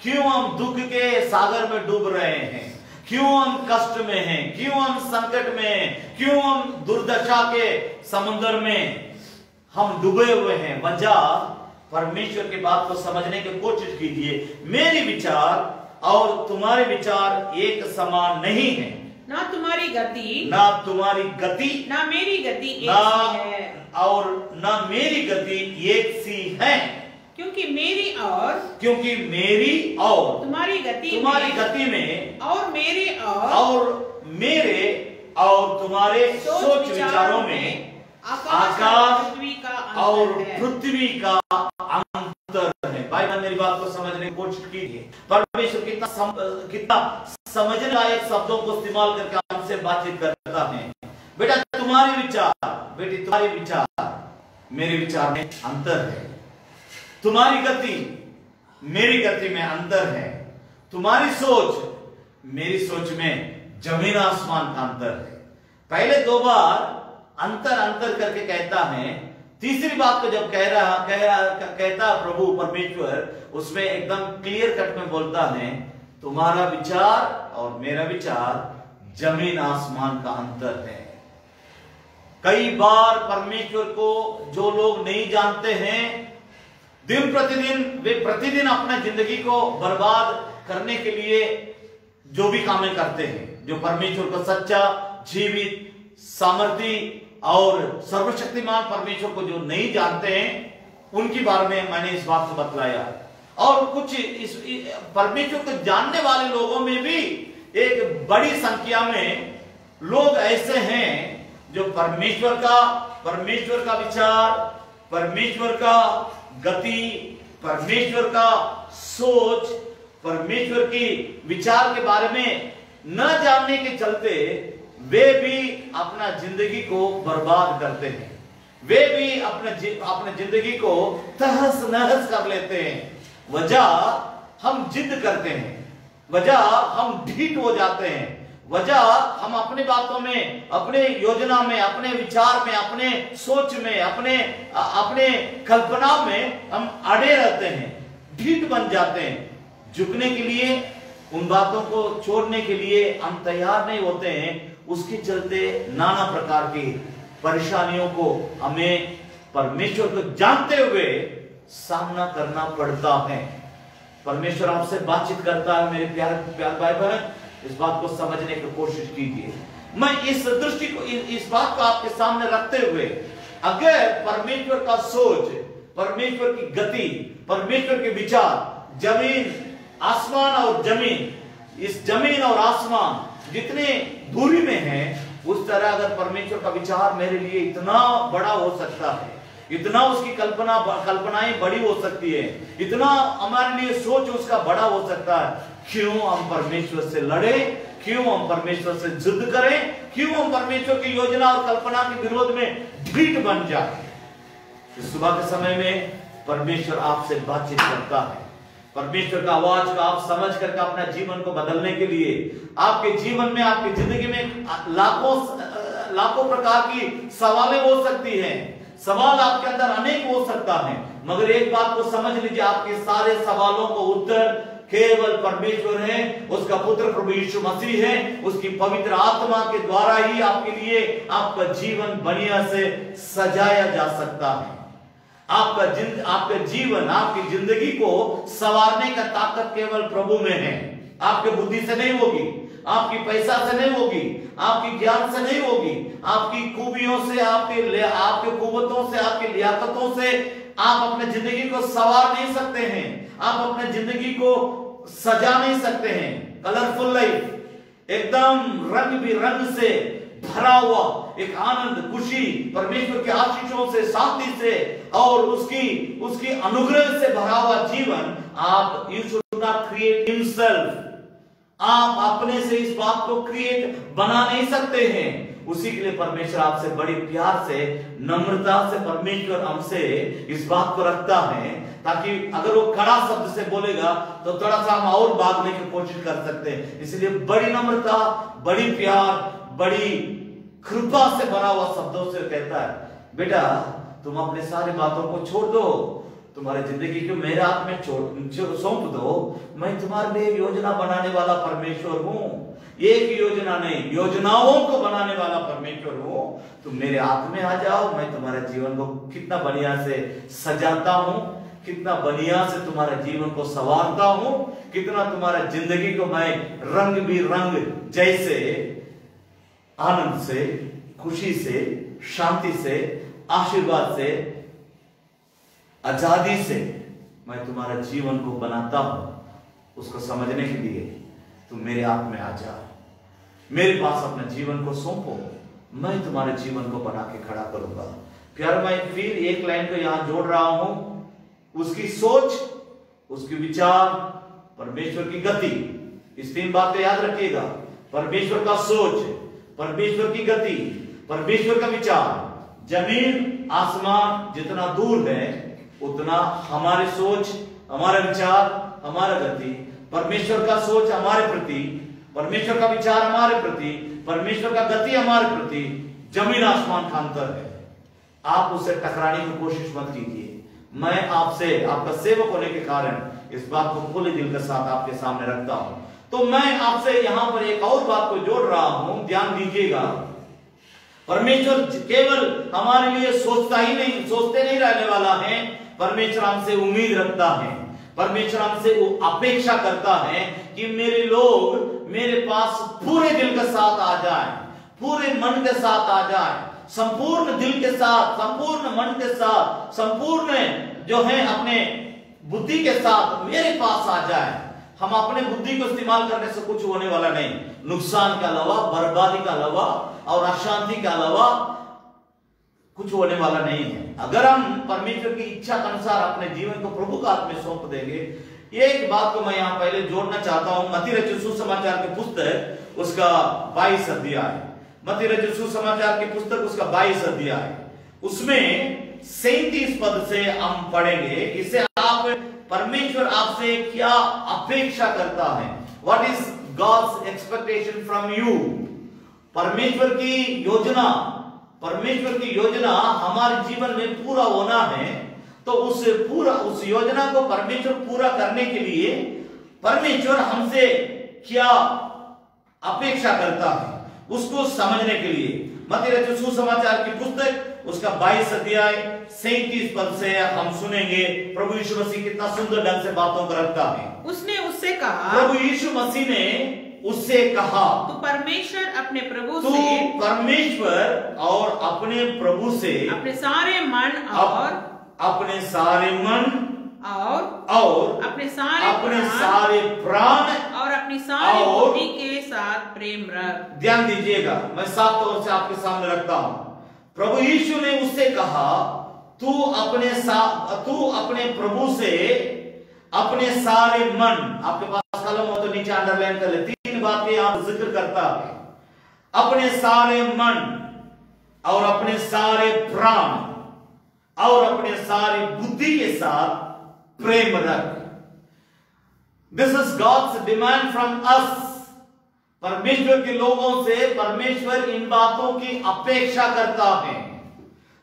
क्यों हम दुख के सागर में डूब रहे हैं? क्यों हम कष्ट में हैं? क्यों हम संकट में हैं? क्यों हम दुर्दशा के समुद्र में हम डूबे हुए हैं? वजह परमेश्वर की बात को समझने की कोशिश कीजिए। मेरे विचार और तुम्हारे विचार एक समान नहीं है। ना तुम्हारी गति ना मेरी गति एक ना सी है, और ना मेरी गति एक सी है। क्योंकि मेरी और तुम्हारी गति में और मेरे और तुम्हारे सोच विचारों में आकाश और पृथ्वी का अंतर है। भाई बहन मेरी बात को समझने की कोशिश कीजिए। परमेश्वर कितना समझने लायक शब्दों को इस्तेमाल करके हमसे बातचीत करता है। बेटा तुम्हारे विचार, बेटी तुम्हारे विचार मेरे विचार में अंतर है। तुम्हारी गति मेरी गति में अंतर है। तुम्हारी सोच मेरी सोच में जमीन आसमान का अंतर है। पहले 2 बार अंतर करके कहता है। तीसरी बात को जब कहता प्रभु परमेश्वर, उसमें एकदम क्लियर कट में बोलता है, तुम्हारा विचार और मेरा विचार जमीन आसमान का अंतर है। कई बार परमेश्वर को जो लोग नहीं जानते हैं, दिन प्रतिदिन वे प्रतिदिन अपने जिंदगी को बर्बाद करने के लिए जो भी कामें करते हैं, जो परमेश्वर को सच्चा, जीवित, सामर्थी और सर्वशक्तिमान परमेश्वर को जो नहीं जानते हैं, उनके बारे में मैंने इस बात को बतलाया। और कुछ इस परमेश्वर को जानने वाले लोगों में भी एक बड़ी संख्या में लोग ऐसे हैं जो परमेश्वर का विचार, परमेश्वर का गति, परमेश्वर का सोच, परमेश्वर की विचार के बारे में न जानने के चलते वे भी अपना जिंदगी को बर्बाद करते हैं। वे भी अपने जिंदगी को तहस नहस कर लेते हैं। वजह हम जिद करते हैं, वजह हम ढीठ हो जाते हैं, वजह हम अपनी बातों में, अपने योजना में, अपने विचार में, अपने सोच में, अपने कल्पना में हम अड़े रहते हैं, ढीठ बन जाते हैं। झुकने के लिए, उन बातों को छोड़ने के लिए हम तैयार नहीं होते हैं। उसके चलते नाना प्रकार की परेशानियों को हमें परमेश्वर को जानते हुए सामना करना पड़ता है। परमेश्वर आपसे बातचीत करता है मेरे प्यारे भाई बहन, इस बात को समझने की कोशिश कीजिए। मैं इस दृष्टि को, इस बात को आपके सामने रखते हुए, अगर परमेश्वर का सोच, परमेश्वर की गति, परमेश्वर के विचार जमीन आसमान और जमीन, इस जमीन और आसमान जितने दूरी में है, उस तरह अगर परमेश्वर का विचार मेरे लिए इतना बड़ा हो सकता है, इतना उसकी कल्पनाएं बड़ी हो सकती है, इतना हमारे लिए सोच उसका बड़ा हो सकता है, क्यों हम परमेश्वर से लड़े? क्यों हम परमेश्वर से जिद करें? क्यों हम परमेश्वर की योजना और कल्पना के विरोध में ढीठ बन जाए? इस सुबह के समय में परमेश्वर आपसे बातचीत करता है। परमेश्वर का आवाज को आप समझ करके अपना जीवन को बदलने के लिए, आपके जीवन में, आपकी जिंदगी में लाखों प्रकार की सवालें हो सकती हैं, सवाल आपके अंदर अनेक हो सकता है, मगर एक बात को समझ लीजिए, आपके सारे सवालों को उत्तर केवल परमेश्वर है, उसका पुत्र प्रभु यीशु मसीह है। उसकी पवित्र आत्मा के द्वारा ही आपके लिए आपका जीवन बढ़िया से सजाया जा सकता है। आपका जीवन, आपकी जिंदगी को संवारने का ताकत केवल प्रभु में है। आपके बुद्धि से नहीं होगी, आपकी पैसा से नहीं होगी, आपकी ज्ञान से नहीं होगी, आपकी खूबियों से, आपके कुव्वतों से, आपकी लियाकतों से आप अपने जिंदगी को संवार नहीं सकते हैं। आप अपने जिंदगी को सजा नहीं सकते हैं। कलरफुल लाइफ, एकदम रंग बिरंग से भरा हुआ एक आनंद, खुशी, परमेश्वर के आशीषों से, शांति से और उसकी अनुग्रह से भरा हुआ जीवन आप, you should not create himself. आप अपने से इस बात को क्रिएट बना नहीं सकते हैं। उसी के लिए परमेश्वर आपसे बड़ी प्यार से, नम्रता से परमेश्वर हमसे इस बात को रखता है, ताकि अगर वो कड़ा शब्द से बोलेगा तो थोड़ा सा हम और भागने की कोशिश कर सकते हैं। इसलिए बड़ी नम्रता, बड़ी प्यार, बड़ी कृपा से भरा हुआ शब्दों से कहता है, बेटा तुम अपने सारी बातों को छोड़ दो, तुम्हारी जिंदगी को मेरे हाथ में सौंप दो। मैं तुम्हारे लिए योजना बनाने वाला परमेश्वर हूं। एक योजना नहीं, योजनाओं को बनाने वाला परमेश्वर हूं। तुम मेरे हाथ में आ जाओ, मैं तुम्हारे जीवन को कितना बढ़िया से सजाता हूं, कितना बढ़िया से तुम्हारे जीवन को संवारता हूं, कितना तुम्हारा जिंदगी को मैं रंग बिरंग जैसे आनंद से, खुशी से, शांति से, आशीर्वाद से, आजादी से मैं तुम्हारा जीवन को बनाता हूं। उसको समझने के लिए तुम मेरे हाथ में आ जाओ, मेरे पास अपने जीवन को सौंपो, मैं तुम्हारे जीवन को बना के खड़ा करूंगा। प्यार, मैं फिर एक लाइन को यहां जोड़ रहा हूं, उसकी सोच, उसकी विचार, परमेश्वर की गति। इस 3 बातें याद रखिएगा, परमेश्वर का सोच, परमेश्वर की गति, परमेश्वर का विचार। जमीन आसमान जितना दूर है उतना हमारी सोच, हमारा विचार, हमारा गति, परमेश्वर का सोच हमारे प्रति, परमेश्वर का विचार हमारे प्रति, परमेश्वर का गति हमारे प्रति जमीन आसमान का अंतर है। आप उससे टकराने की कोशिश मत कीजिए। मैं आपसे, आपका सेवक होने के कारण इस बात को खुले दिल के साथ आपके सामने रखता हूं। तो मैं आपसे यहां पर एक और बात को जोड़ रहा हूं, ध्यान दीजिएगा। परमेश्वर केवल हमारे लिए सोचते नहीं रहने वाला है, परमेश्वर हमसे उम्मीद रखता है, परमेश्वर हमसे अपेक्षा करता है कि मेरे लोग मेरे पास पूरे दिल के साथ आ जाएं, पूरे मन के साथ आ जाएं, संपूर्ण दिल के साथ, संपूर्ण मन के साथ, संपूर्ण जो है अपने बुद्धि के साथ मेरे पास आ जाए। हम अपने बुद्धि को इस्तेमाल करने से कुछ होने वाला नहीं, नुकसान के अलावा, बर्बादी का अलावा और अशांति के अलावा कुछ होने वाला नहीं है। अगर हम परमेश्वर की इच्छा के अनुसार अपने जीवन को प्रभु का हाथ में सौंप देंगे। एक बात को मैं यहाँ पहले जोड़ना चाहता हूं, मत्ती रचित सुसमाचार की पुस्तक उसका 22 अध्याय, मत्ती रचित सुसमाचार की पुस्तक उसका 22 अध्याय, उसमें 37 पद से हम पढ़ेंगे। इससे आप, परमेश्वर आपसे क्या अपेक्षा करता है, what is God's expectation from you. परमेश्वर की योजना, परमेश्वर की योजना हमारे जीवन में पूरा होना है, तो उस योजना को परमेश्वर पूरा करने के लिए परमेश्वर हमसे क्या अपेक्षा करता है, उसको समझने के लिए मत्ती रचित सुसमाचार की पुस्तक उसका 22 अध्याय 37 पद से हम सुनेंगे। प्रभु यीशु मसीह कितना सुंदर ढंग से बातों को रखता है। उसने उससे कहा, प्रभु यीशु मसीह ने उससे कहा, तू परमेश्वर अपने प्रभु तू से, परमेश्वर और अपने प्रभु से अपने सारे मन और अपने सारे मन और अपने सारे प्राण और अपनी सारी और बुद्धि के साथ प्रेम रख। ध्यान दीजिएगा, मैं साफ तौर से आपके सामने रखता हूं। प्रभु यीशु ने उससे कहा, तू अपने प्रभु से अपने सारे मन, आपके पास कलम हो तो नीचे अंडरलाइन कर ले, 3 बातें यहां जिक्र करता है। अपने सारे मन और अपने सारे प्राण और अपने सारी बुद्धि के साथ प्रेम रख। This is God's demand from us. परमेश्वर के लोगों से परमेश्वर इन बातों की अपेक्षा करता है।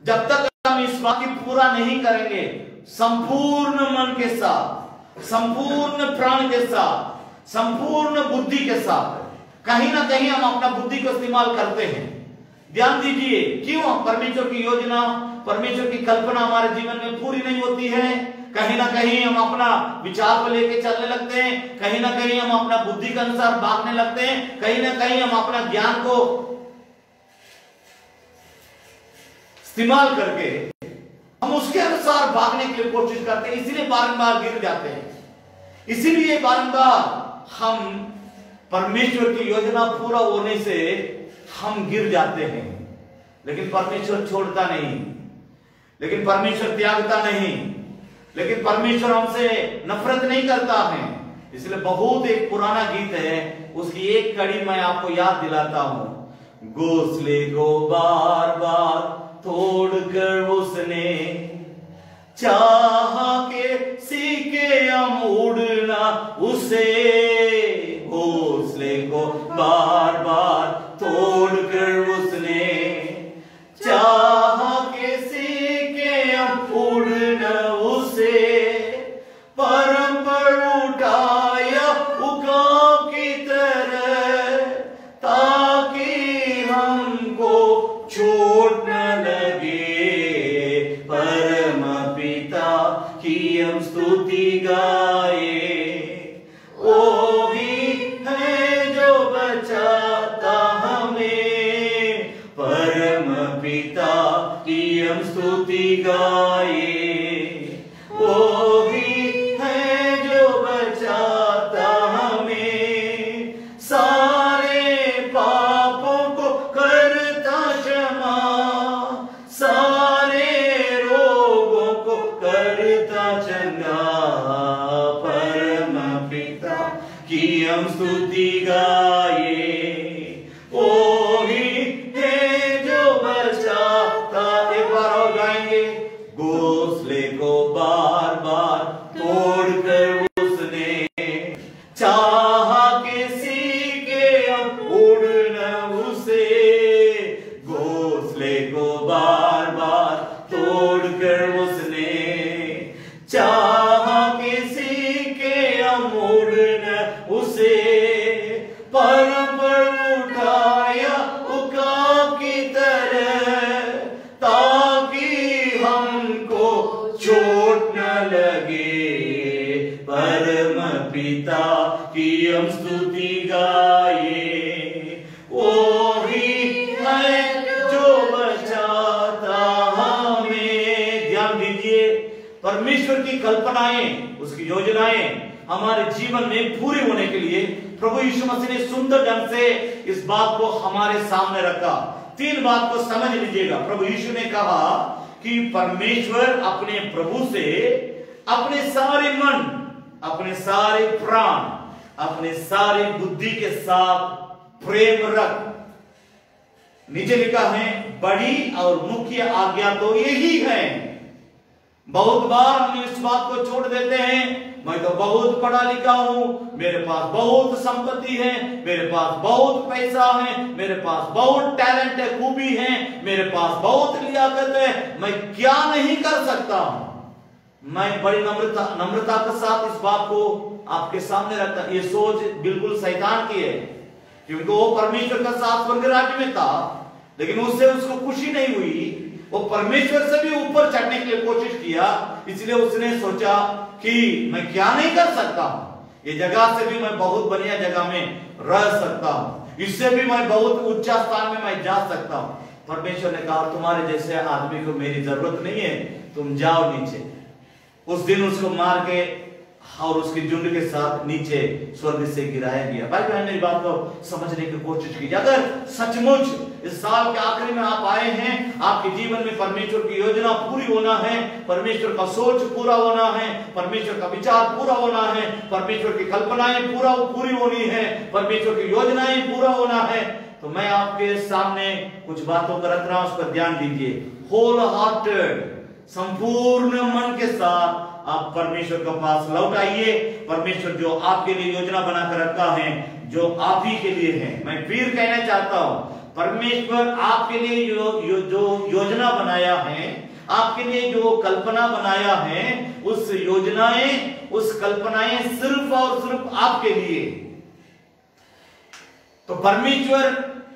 जब तक हम इस बात की पूरा नहीं करेंगे, संपूर्ण मन के साथ, संपूर्ण प्राण के साथ, संपूर्ण बुद्धि के साथ, कहीं ना कहीं हम अपना बुद्धि को इस्तेमाल करते हैं। ध्यान दीजिए, क्यों परमेश्वर की योजना, परमेश्वर की कल्पना हमारे जीवन में पूरी नहीं होती है। कहीं ना कहीं हम अपना विचार को लेकर चलने लगते हैं, कहीं ना कहीं हम अपना बुद्धि के अनुसार भागने लगते हैं, कहीं ना कहीं हम अपना ज्ञान को इस्तेमाल करके हम उसके अनुसार भागने के लिए कोशिश करते हैं, इसीलिए बारंबार गिर जाते हैं। इसीलिए बारंबार हम परमेश्वर की योजना पूरा होने से हम गिर जाते हैं। लेकिन परमेश्वर छोड़ता नहीं, लेकिन परमेश्वर त्यागता नहीं, लेकिन परमेश्वर हमसे नफरत नहीं करता है। इसलिए बहुत एक पुराना गीत है, उसकी एक कड़ी मैं आपको याद दिलाता हूं। घोंसले को बार बार तोड़कर उसने चाहा के सीखे हम उड़ना उसे। घोंसले को बार बार तोड़कर उसने चाहा के सीखे हम उड़ना उसे। परम पर उठाया उकाब की तरह ताकि हमको चोट न लगे। परम पिता की हम स्तुति गाए। ओ भी है जो बचाता हमें। परम पिता की हम स्तुति गाए। ओ भी है जो बचाता हमें। सारे पापों को करता क्षमा। सारे रोगों को करता चंगा। परम पिता की हम स्तुति गाए। ओ ही है जो बचाता। एक बार और गाएंगे। घोंसले को बार बार तोड़कर उसने चाहा के सीखे हम उड़ना उसे। घोंसले को बार बार तोड़कर उसने चाहा के सीखे हम उड़ना उसे। परम पर उठाया उकाब की तरह ताकि हमको चोट न लगे। परम पिता की हम स्तुति गाए। वो ही है जो बचाता हमें। ध्यान दीजिए, परमेश्वर की कल्पनाएं, उसकी योजनाएं हमारे जीवन में पूरी होने के लिए प्रभु यीशु मसीह ने सुंदर ढंग से इस बात को हमारे सामने रखा। तीन बात को समझ लीजिएगा। प्रभु यीशु ने कहा कि परमेश्वर अपने प्रभु से अपने सारे मन, अपने सारे प्राण, अपने सारी बुद्धि के साथ प्रेम रख। नीचे लिखा है बड़ी और मुख्य आज्ञा तो यही है। बहुत बार हम इस बात को छोड़ देते हैं। मैं तो बहुत पढ़ा लिखा हूं, मेरे पास बहुत संपत्ति है, मेरे पास बहुत पैसा है, मेरे पास बहुत टैलेंट है, खूबी है, मेरे पास बहुत लियाकत है, मैं क्या नहीं कर सकता हूं। मैं बड़ी नम्रता के साथ इस बात को आपके सामने रखता। ये सोच बिल्कुल शैतान की है, क्योंकि वो परमेश्वर का साथ स्वर्ग राज्य में था, लेकिन उससे उसको खुशी नहीं हुई। वो परमेश्वर से भी ऊपर चढ़ने के लिए कोशिश किया, इसलिए उसने सोचा कि मैं क्या नहीं कर सकता हूं, ये जगह से भी मैं बहुत बढ़िया जगह में रह सकता हूं, इससे भी मैं बहुत ऊंचा स्थान में मैं जा सकता हूं। परमेश्वर ने कहा तुम्हारे जैसे आदमी को मेरी जरूरत नहीं है, तुम जाओ नीचे। उस दिन उसको मार के और उसके झुंड के साथ नीचे स्वर्ग से गिराया गया। भाई बहन मेरी बात को समझने की कोशिश कीजिए। अगर सचमुच इस साल के आखिरी में आप आए हैं, आपके जीवन में परमेश्वर की योजना पूरी होना है, परमेश्वर का सोच पूरा होना है, परमेश्वर का विचार पूरा होना है, परमेश्वर की कल्पनाएं पूरी होनी है, परमेश्वर की योजनाएं पूरा होना है, तो मैं आपके सामने कुछ बातों को रख रहा हूं, उस पर ध्यान दीजिए। होल हार्टेड, संपूर्ण मन के साथ आप परमेश्वर के पास लौट आइए। परमेश्वर जो आपके लिए योजना बनाकर रखा है, जो आप ही के लिए है। मैं फिर कहना चाहता हूं, परमेश्वर आपके लिए जो योजना बनाया है, आपके लिए जो कल्पना बनाया है, उस योजनाएं, उस कल्पनाएं सिर्फ और सिर्फ आपके लिए। तो परमेश्वर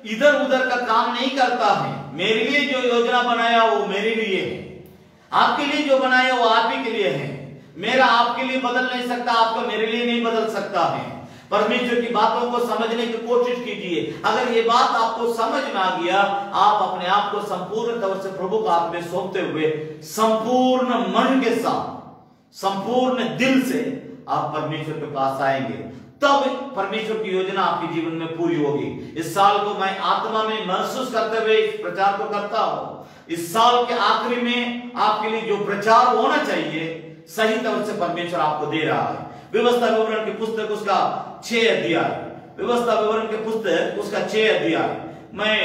इधर उधर का काम नहीं करता है। मेरे लिए जो योजना बनाया वो मेरे लिए है, आपके लिए जो बनाया वो आप ही के लिए है। मेरा आपके लिए बदल नहीं सकता, आपका मेरे लिए नहीं बदल सकता है। परमेश्वर की बातों को समझने की कोशिश कीजिए। अगर ये बात आपको समझ में आ गया, आप अपने आप को संपूर्ण तौर से प्रभु का हाथ में सौंपते हुए संपूर्ण मन के साथ, संपूर्ण दिल से आप परमेश्वर के पास आएंगे, तब परमेश्वर की योजना आपके जीवन में पूरी होगी। इस साल को मैं आत्मा में महसूस करते हुए इस प्रचार को करता हूं। इस साल के आखिरी में आपके लिए जो प्रचार होना चाहिए, सही तरह से परमेश्वर आपको दे रहा है। व्यवस्था विवरण की पुस्तक उसका 6 अध्याय, व्यवस्था विवरण की पुस्तक उसका 6 अध्याय, मैं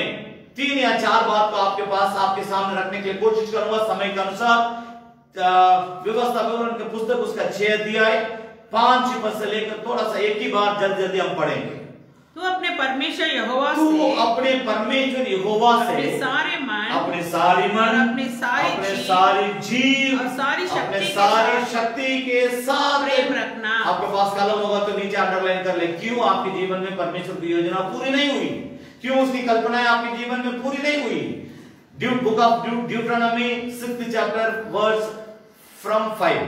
3 या 4 बात को आपके पास आपके सामने रखने के लिए कोशिश करूंगा समय के अनुसार। व्यवस्था विवरण के पुस्तक उसका 6 अध्याय 5 पद से लेकर थोड़ा सा एक ही बार जल्दी जल्दी हम पढ़ेंगे। तू अपने परमेश्वर यहोवा तू से अपने परमेश्वर यहोवा से अपने सारे मन अपने सारी मन अपने सारी सारी जीव और सारी शक्ति अपने के सारी साथ शक्ति के साथ प्रेम रखना। आपके पास कलम होगा तो नीचे अंडरलाइन कर ले। क्यों आपके जीवन में परमेश्वर की योजना पूरी नहीं हुई? क्यों उसकी कल्पनाएं आपके जीवन में पूरी नहीं हुई? Book of Deuteronomy 6th chapter verse from 5।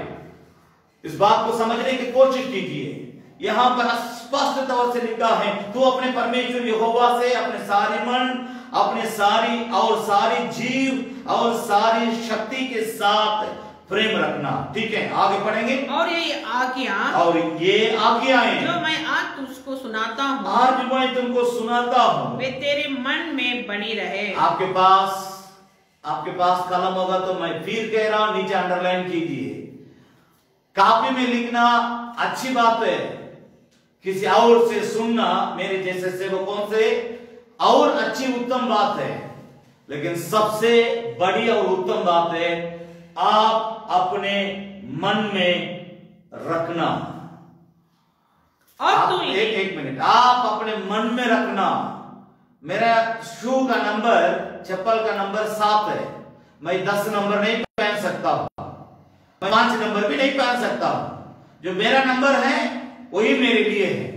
इस बात को समझने की कोशिश कीजिए। यहां पर स्पष्ट तौर से लिखा है, तू अपने परमेश्वर यहोवा से अपने सारे मन अपने सारी जीव और सारी शक्ति के साथ प्रेम रखना। ठीक है, आगे पढ़ेंगे। और ये आज्ञाएं जो मैं आज तुझको सुनाता हूँ, आज मैं तुमको सुनाता हूँ, वे तेरे मन में बनी रहे। आपके पास कलम होगा तो मैं फिर कह रहा हूं, नीचे अंडरलाइन कीजिए। कॉपी में लिखना अच्छी बात है, किसी और से सुनना मेरे जैसे सेवकों से और अच्छी उत्तम बात है, लेकिन सबसे बड़ी और उत्तम बात है आप अपने मन में रखना। और एक मिनट, आप अपने मन में रखना। मेरा शू का नंबर, चप्पल का नंबर 7 है। मैं 10 नंबर नहीं पहन सकता, मैं 5 नंबर भी नहीं पहन सकता। जो मेरा नंबर है वही मेरे लिए है।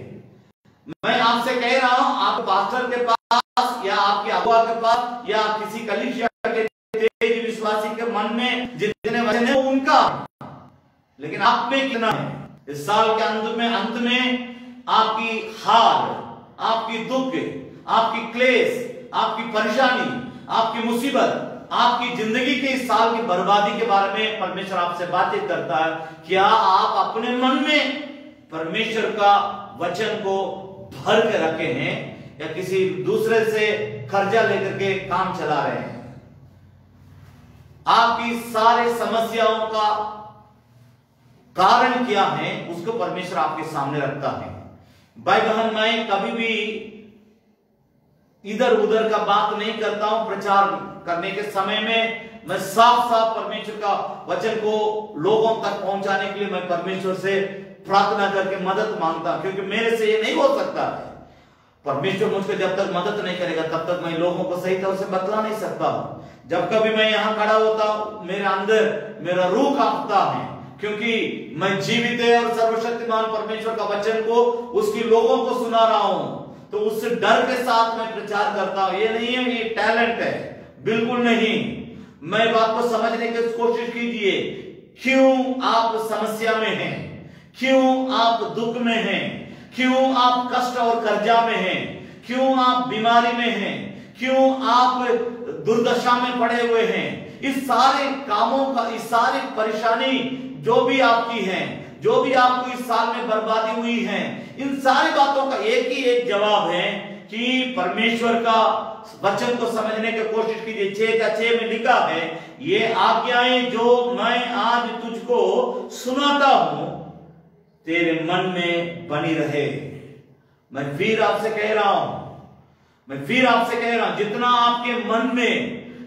मैं आपसे कह रहा हूं, आप पास्टर के पास या आपके अगुआ के पास या किसी कलीसिया के तेज विश्वासी के मन में जितने वचन है वो उनका, लेकिन आप में कितना है? इस साल के अंत में आपकी हार, आपकी दुख, आपकी क्लेश, आपकी परेशानी, आपकी मुसीबत, आपकी जिंदगी के इस साल की बर्बादी के बारे में परमेश्वर आपसे बातें करता है। क्या आप अपने मन में परमेश्वर का वचन को भर के रखे हैं या किसी दूसरे से कर्जा लेकर के काम चला रहे हैं? आपकी सारे समस्याओं का कारण क्या है उसको परमेश्वर आपके सामने रखता है। भाई बहन, मैं कभी भी इधर उधर का बात नहीं करता हूं। प्रचार करने के समय में मैं साफ साफ परमेश्वर का वचन को लोगों तक पहुंचाने के लिए मैं परमेश्वर से प्रार्थना करके मदद मांगता, क्योंकि मेरे से ये नहीं हो सकता है। परमेश्वर मुझको जब तक मदद नहीं करेगा तब तक मैं लोगों को सही तरह से बतला नहीं सकता। जब कभी मैं यहां खड़ा होता हूं, मेरे अंदर मेरा रूह कांपता है, क्योंकि मैं जीवित है और सर्वशक्तिमान परमेश्वर का वचन को उसकी लोगों को सुना रहा हूं, तो उस डर के साथ मैं प्रचार करता हूं। ये नहीं है ये टैलेंट है, बिल्कुल नहीं। मैं बात को समझने की कोशिश कीजिए। क्यों आप समस्या में हैं? क्यों आप दुख में हैं? क्यों आप कष्ट और कर्जा में हैं? क्यों आप बीमारी में हैं? क्यों आप दुर्दशा में पड़े हुए हैं? इस सारे कामों का, इस सारी परेशानी जो भी आपकी है, जो भी आपको इस साल में बर्बादी हुई है, इन सारी बातों का एक ही एक जवाब है कि परमेश्वर का वचन को समझने की कोशिश कीजिए। 6:6 में लिखा है, ये आज्ञाएं जो मैं आज तुझको सुनाता हूं तेरे मन में बनी रहे। मैं फिर आपसे कह रहा हूं, जितना आपके मन में,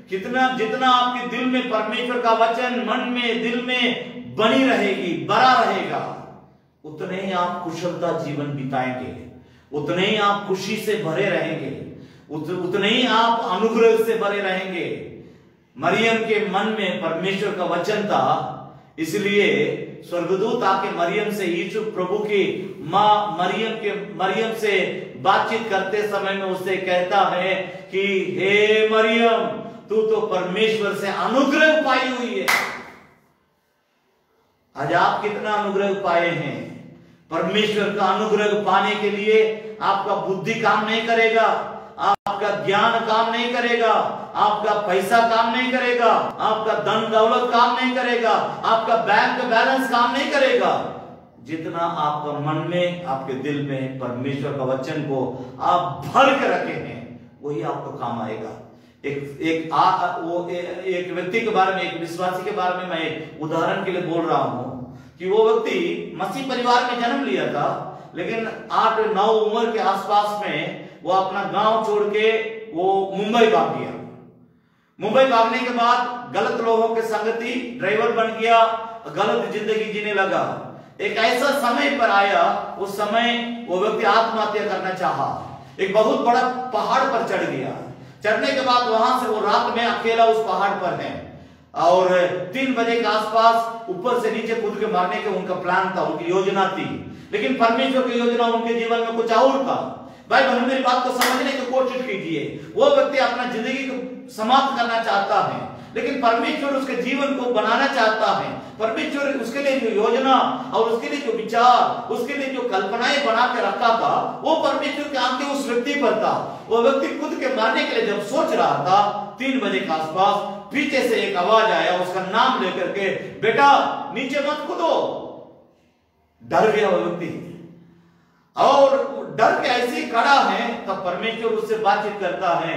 जितना आपके दिल में परमेश्वर का वचन मन में, दिल में बनी रहेगी, बना रहेगा, उतने ही आप कुशलता जीवन बिताएंगे, उतने ही आप खुशी से भरे रहेंगे, उतने ही आप अनुग्रह से भरे रहेंगे। मरियम के मन में परमेश्वर का वचन था, इसलिए स्वर्गदूत आके मरियम से, यीशु प्रभु की मां मरियम से बातचीत करते समय में उससे कहता है कि हे मरियम, तू तो परमेश्वर से अनुग्रह पाई हुई है। आज आप कितना अनुग्रह पाए हैं? परमेश्वर का अनुग्रह पाने के लिए आपका बुद्धि काम नहीं करेगा, आपका ज्ञान काम नहीं करेगा, आपका पैसा काम नहीं करेगा, आपका धन दौलत काम नहीं करेगा, आपका बैंक बैलेंस काम नहीं करेगा। जितना आपका मन में, आपके दिल में परमेश्वर का वचन को आप भर के रखे हैं, वही आपको काम आएगा। एक व्यक्ति के बारे में, एक विश्वासी के बारे में मैं उदाहरण के लिए बोल रहा हूं कि वो व्यक्ति मसीह परिवार में जन्म लिया था, लेकिन 8-9 उम्र के आसपास में वो अपना गांव छोड़ के वो मुंबई भाग गया। मुंबई भागने के बाद गलत लोगों के संगति, ड्राइवर बन गया, गलत जिंदगी जीने लगा। एक ऐसा समय पर आया, उस समय वो व्यक्ति आत्महत्या करना चाहा। एक बहुत बड़ा पहाड़ पर चढ़ गया। चढ़ने के बाद वहां से वो रात में अकेला उस पहाड़ पर है और 3 बजे के आसपास ऊपर से नीचे कूद के मारने का उनका प्लान था, उनकी योजना थी। लेकिन परमेश्वर की योजना उनके जीवन में कुछ और था। भाई बहन, मेरी बात को समझने की कोशिश कीजिए। वो व्यक्ति अपना जिंदगी को समाप्त करना चाहता है, लेकिन परमेश्वर उसके जीवन को बनाना चाहता है। परमेश्वर उसके लिए जो योजना और उसके लिए जो विचार, उसके लिए जो कल्पनाएं बना के रखा था, वो परमेश्वर के आंखें उस व्यक्ति पर था। वो व्यक्ति खुद के मारने के लिए जब सोच रहा था, 3 बजे के आसपास पीछे से एक आवाज आया, उसका नाम लेकर के, बेटा नीचे मत कूदो। डर गया वो व्यक्ति और डर के ऐसे ही खड़ा है। तब परमेश्वर उससे बातचीत करता है।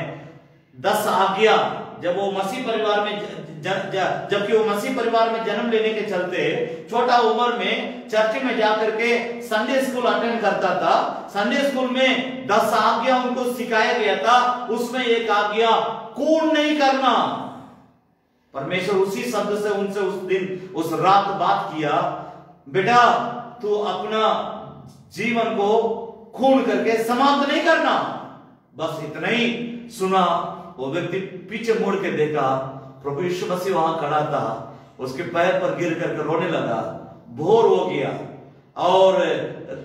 10 आज्ञा, जब वो मसीह परिवार में जबकि वो मसीह परिवार में जन्म लेने के चलते छोटा उम्र में चर्च में जाकर के संडे स्कूल अटेंड करता था। संडे स्कूल में 10 आज्ञा उनको सिखाया गया था। उसमें एक आज्ञा कूड़ नहीं करना। परमेश्वर उसी शब्द से उनसे उस दिन उस रात बात किया, बेटा तू अपना जीवन को खून करके समाप्त नहीं करना। बस इतना ही सुना। वो व्यक्ति पीछे मुड़ के देखा, प्रभु यीशु मसीह वहां खड़ा था। उसके पैर पर गिर करके रोने लगा। भोर हो गया और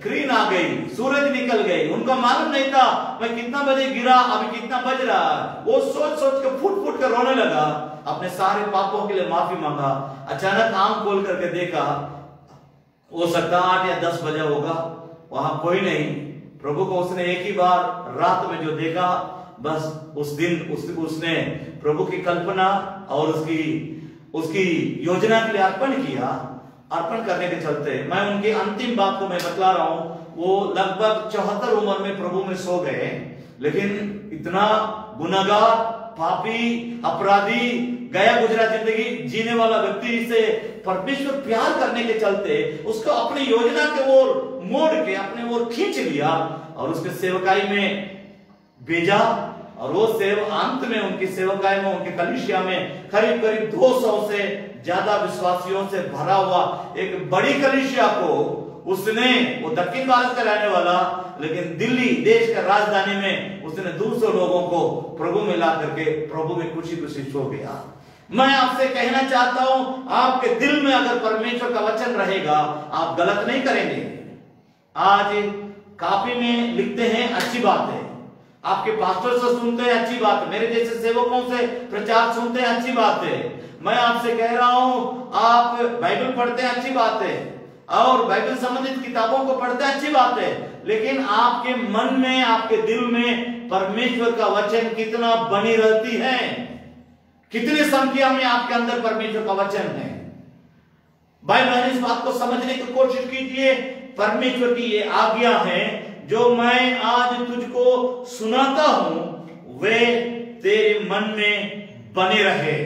क्रीन आ गई, सूरज निकल गई। उनको मालूम नहीं था मैं कितना बजे गिरा, अभी कितना बज रहा। वो सोच सोच के फुट फुट कर रोने लगा। अपने सारे पापों के लिए माफी मांगा। अचानक आंख खोल करके देखा, हो सकता 8 या 10 बजे होगा, वहां कोई नहीं। प्रभु को उसने एक ही बार रात में जो देखा, बस उस दिन उसने प्रभु की कल्पना और उसकी योजना के लिए अर्पण किया। अर्पण करने के चलते मैं उनकी अंतिम बात को मैं बतला रहा हूं। वो लगभग 74 उम्र में प्रभु में सो गए। लेकिन इतना गुनाहगार, पापी, अपराधी, गया गुजरा जिंदगी जीने वाला व्यक्ति से परमेश्वर प्यार करने के चलते उसको अपनी योजना के ओर मोड़ के अपने ओर खींच लिया और उसके सेवकाई में भेजा। और वो अंत में उनकी सेवकाई में, उनके कलीसिया में करीब करीब 200 से ज्यादा विश्वासियों से भरा हुआ एक बड़ी कलीसिया को उसने, वो दक्षिण भारत का रहने वाला, लेकिन दिल्ली देश का राजधानी में उसने 200 लोगों को प्रभु में ला करके प्रभु में खुशी खुशी सो गया। मैं आपसे कहना चाहता हूं, आपके दिल में अगर परमेश्वर का वचन रहेगा, आप गलत नहीं करेंगे। आज कॉपी में लिखते हैं, अच्छी बात है। आपके पास्टर से सुनते हैं, अच्छी बात है। मेरे जैसे सेवकों से प्रचार सुनते हैं, अच्छी बात है। मैं आपसे कह रहा हूं, आप बाइबल पढ़ते हैं, अच्छी बात है, और बाइबल संबंधित किताबों को पढ़ते हैं, अच्छी बात है। लेकिन आपके मन में, आपके दिल में परमेश्वर का वचन कितना बनी रहती है? कितनी संख्या में आपके अंदर परमेश्वर का वचन है? भाई बहन, इस बात को समझने की कोशिश कीजिए। परमेश्वर की ये आज्ञा है जो मैं आज तुझको सुनाता हूं, वे तेरे मन में बने रहे।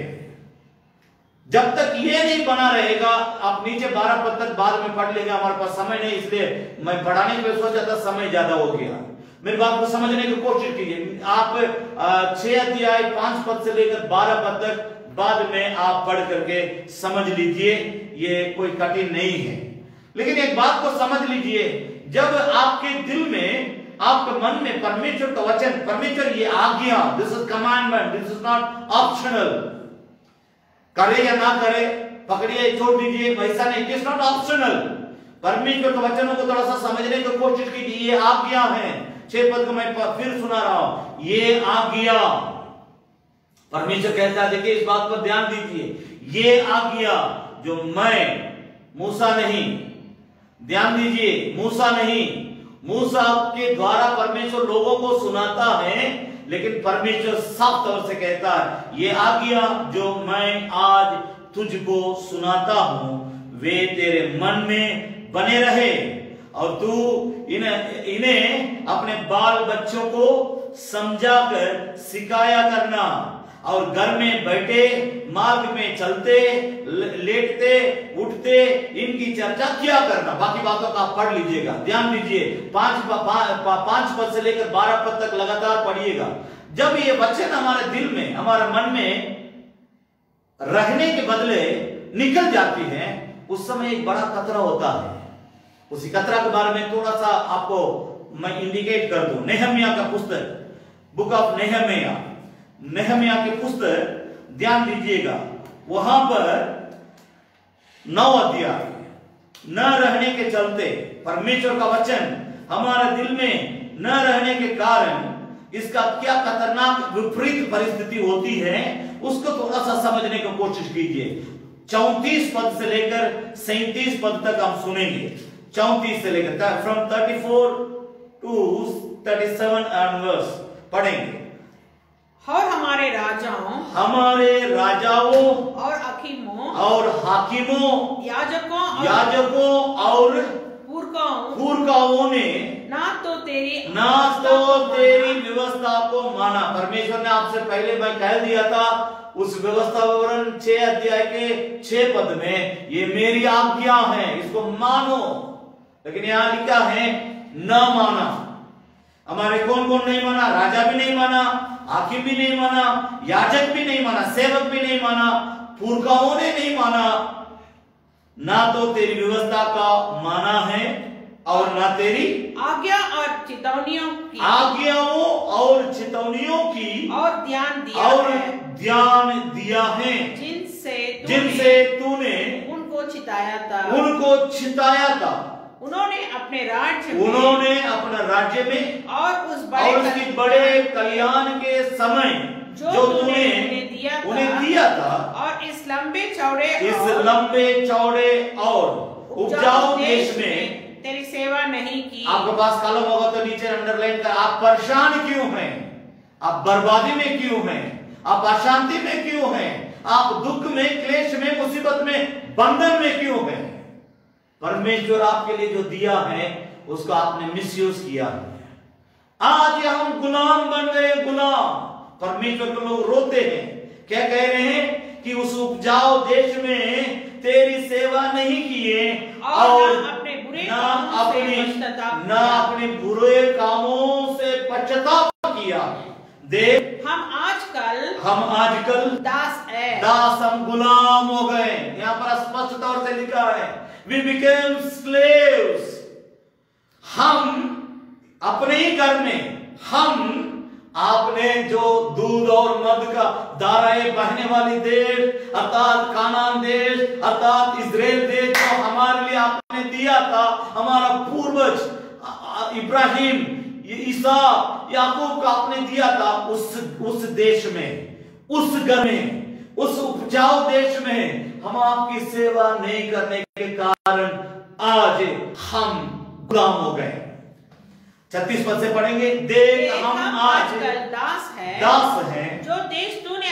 जब तक ये नहीं बना रहेगा, आप नीचे 12 पद तक बाद में पढ़ लेंगे, हमारे पास समय नहीं, इसलिए मैं पढ़ाने के लिए सोचा था, समय ज्यादा हो गया। मेरी बात को समझने की कोशिश कीजिए। आप 6 अध्याय 5 पद से लेकर 12 पद तक बाद में आप पढ़ करके समझ लीजिए, ये कोई कठिन नहीं है। लेकिन एक बात को समझ लीजिए, जब आपके दिल में, आपके मन में परमेश्वर का वचन, परमेश्वर ये आज्ञा, this is commandment, this is not optional, करे या ना करे, पकड़िए छोड़ दीजिए, वैसा नहीं, इट इज नॉट ऑप्शनल। परमेश्वर के वचनों को थोड़ा सा समझने की कोशिश कीजिए। ये आज्ञा है। 6 पद को मैं फिर सुना रहा हूं, ये आज्ञा। परमेश्वर कहता है, देखिए इस बात पर ध्यान दीजिए, ये आज्ञा जो मैं, मूसा नहीं, ध्यान दीजिए, मूसा नहीं, मूसा के द्वारा परमेश्वर लोगों को सुनाता है, लेकिन परमेश्वर साफ तौर से कहता है, ये आज्ञा जो मैं आज तुझको सुनाता हूं, वे तेरे मन में बने रहे और तू इन्हें अपने बाल बच्चों को समझाकर सिखाया करना, और घर में बैठे, मार्ग में चलते, लेटते, उठते इनकी चर्चा किया करना। बाकी बातों का आप पढ़ लीजिएगा, ध्यान दीजिए। 5 पद से लेकर 12 पद तक लगातार पढ़िएगा। जब ये वचन हमारे दिल में, हमारे मन में रहने के बदले निकल जाती है, उस समय एक बड़ा खतरा होता है। उसी खतरा के बारे में थोड़ा सा आपको मैं इंडिकेट कर दूं। नेहमिया का पुस्तक, बुक ऑफ नेहमिया, नेहमिया के पुस्तक ध्यान दीजिएगा, वहां पर 9 अध्याय, न रहने के चलते, परमेश्वर का वचन हमारे दिल में न रहने के कारण इसका क्या खतरनाक विपरीत परिस्थिति होती है, उसको थोड़ा सा समझने की कोशिश कीजिए। 34 पद से लेकर 37 पद तक हम सुनेंगे। 34 से लेकर फ्रॉम 34 टू 37 एंड वर्स पढ़ेंगे। और हमारे राजाओं और हकीमों और हाकिमों, याजकों और पुरखाओं ने ना तो तेरी व्यवस्था को माना। परमेश्वर ने आपसे पहले मैं कह दिया था उस व्यवस्था विवरण 6 अध्याय के 6 पद में, ये मेरी आज्ञा है, इसको मानो। लेकिन यहां लिखा है न माना। हमारे कौन कौन नहीं माना? राजा भी नहीं माना, हाकिम भी नहीं माना, याजक भी नहीं माना, सेवक भी नहीं माना, पुरखाओं ने नहीं माना। ना तो तेरी व्यवस्था का माना है और ना तेरी आज्ञाओं और चितौनियों की और ध्यान दिया है, जिनसे तूने उनको चिताया था। उन्होंने अपने राज्य में और उसकी बड़े कल्याण के समय जो तूने उन्हें दिया था, और इस लंबे चौड़े और उपजाऊ देश में तेरी सेवा नहीं की। आपके पास कलम होगा तो नीचे अंडरलाइन कर। आप परेशान क्यों हैं? आप बर्बादी में क्यों हैं? आप अशांति में क्यों हैं? आप दुख में, क्लेश में, मुसीबत में, बंधन में क्यों हैं? परमेश्वर आपके लिए जो दिया है उसको आपने मिसयूज किया है। आज हम गुलाम बन गए, गुलाम। परमेश्वर के लोग रोते हैं, क्या कह रहे हैं? कि उस उपजाऊ देश में तेरी सेवा नहीं किए और अपने बुरे कामों से पश्चाताप किया। देख हम आजकल दास, हम गुलाम हो गए। यहाँ पर स्पष्ट तौर से लिखा है we became slaves। हम अपने ही घर में, हम आपने जो दूध और मध का धाराएं बहने वाली देश अर्थात कानान देश, अर्थात इजराइल देश जो हमारे लिए आपने दिया था, हमारा पूर्वज इब्राहिम, ईसा, याकूब का आपने दिया था, उस देश में, उस घर में, उस उपजाऊ देश में हम आपकी सेवा नहीं करने के कारण आज हम गुलाम हो गए। 36 पद से पढ़ेंगे। देख हम आज दास हैं जो देश तूने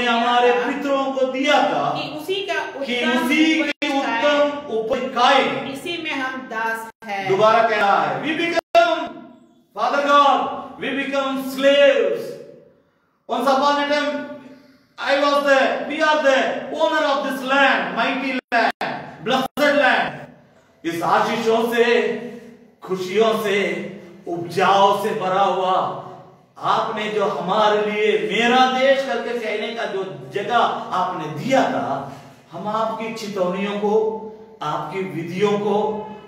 हमारे पितरों को दिया था कि उसी के उत्तम उपज खाए। इसी में हम दास हैं। दोबारा कह रहा है we become, Father God, we become slaves। Once upon a time I was there, we are the owner of this land, mighty land, blessed land। इस आशीषों से, खुशियों से, उपजाऊ से भरा हुआ आपने जो हमारे लिए मेरा देश करके कहने का जो जगह आपने दिया था, हम आपकी चितौनियों को, आपकी विधियों को,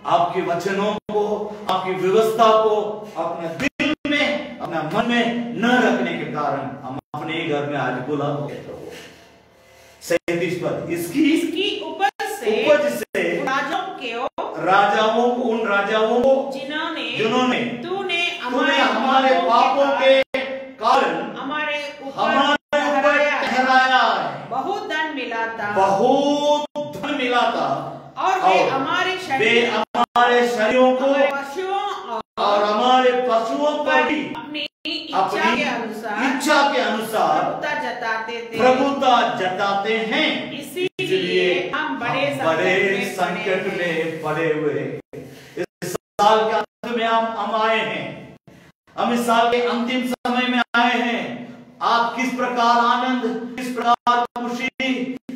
आपके वचनों को, आपकी व्यवस्था को अपने दिल में, अपने मन में न रखने के कारण हम अपने घर में आज गुलाम हो गए। 37 पद इसकी उपज से राजाओं को जिन्होंने तूने हमारे पापों के कारण हमारे ऊपर ठहराया है। बहुत धन मिला था और वे हमारे शरीरों को और हमारे पशुओं को भी अपनी इच्छा के अनुसार प्रभुता जताते हैं। इसीलिए हम बड़े संकट में पड़े हुए। इस साल के अंत में हम आए हैं, हम इस साल के अंतिम समय में आए हैं। आप किस प्रकार आनंद, किस प्रकार खुशी,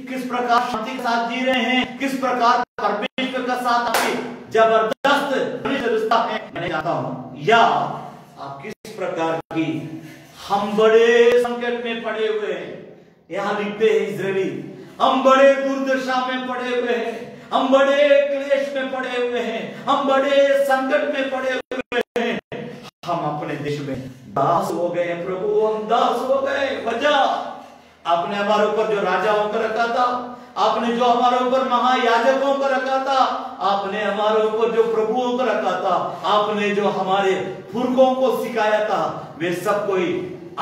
किस प्रकार शांति के साथ जी रहे हैं, किस प्रकार परमेश्वर का साथ आपकी जबरदस्त रिश्ता है, मैं जानता हूं। या आप किस प्रकार की हम बड़े संकट में पड़े हुए हैं। यहां लिखते हैं इजरायली, हम बड़े दुर्दशा में पड़े हुए हैं, हम बड़े क्लेश में पड़े हुए हैं, हम बड़े संकट में पड़े हुए हैं। हम अपने देश में दास हो गए प्रभु, हम दास हो गए। वजह आपने हमारे ऊपर जो राजाओं को रखा था, आपने जो हमारे ऊपर महायाजकों को रखा था, आपने हमारे ऊपर जो प्रभुओं को रखा था, आपने जो हमारे पुरखों को सिखाया था, वे सब कोई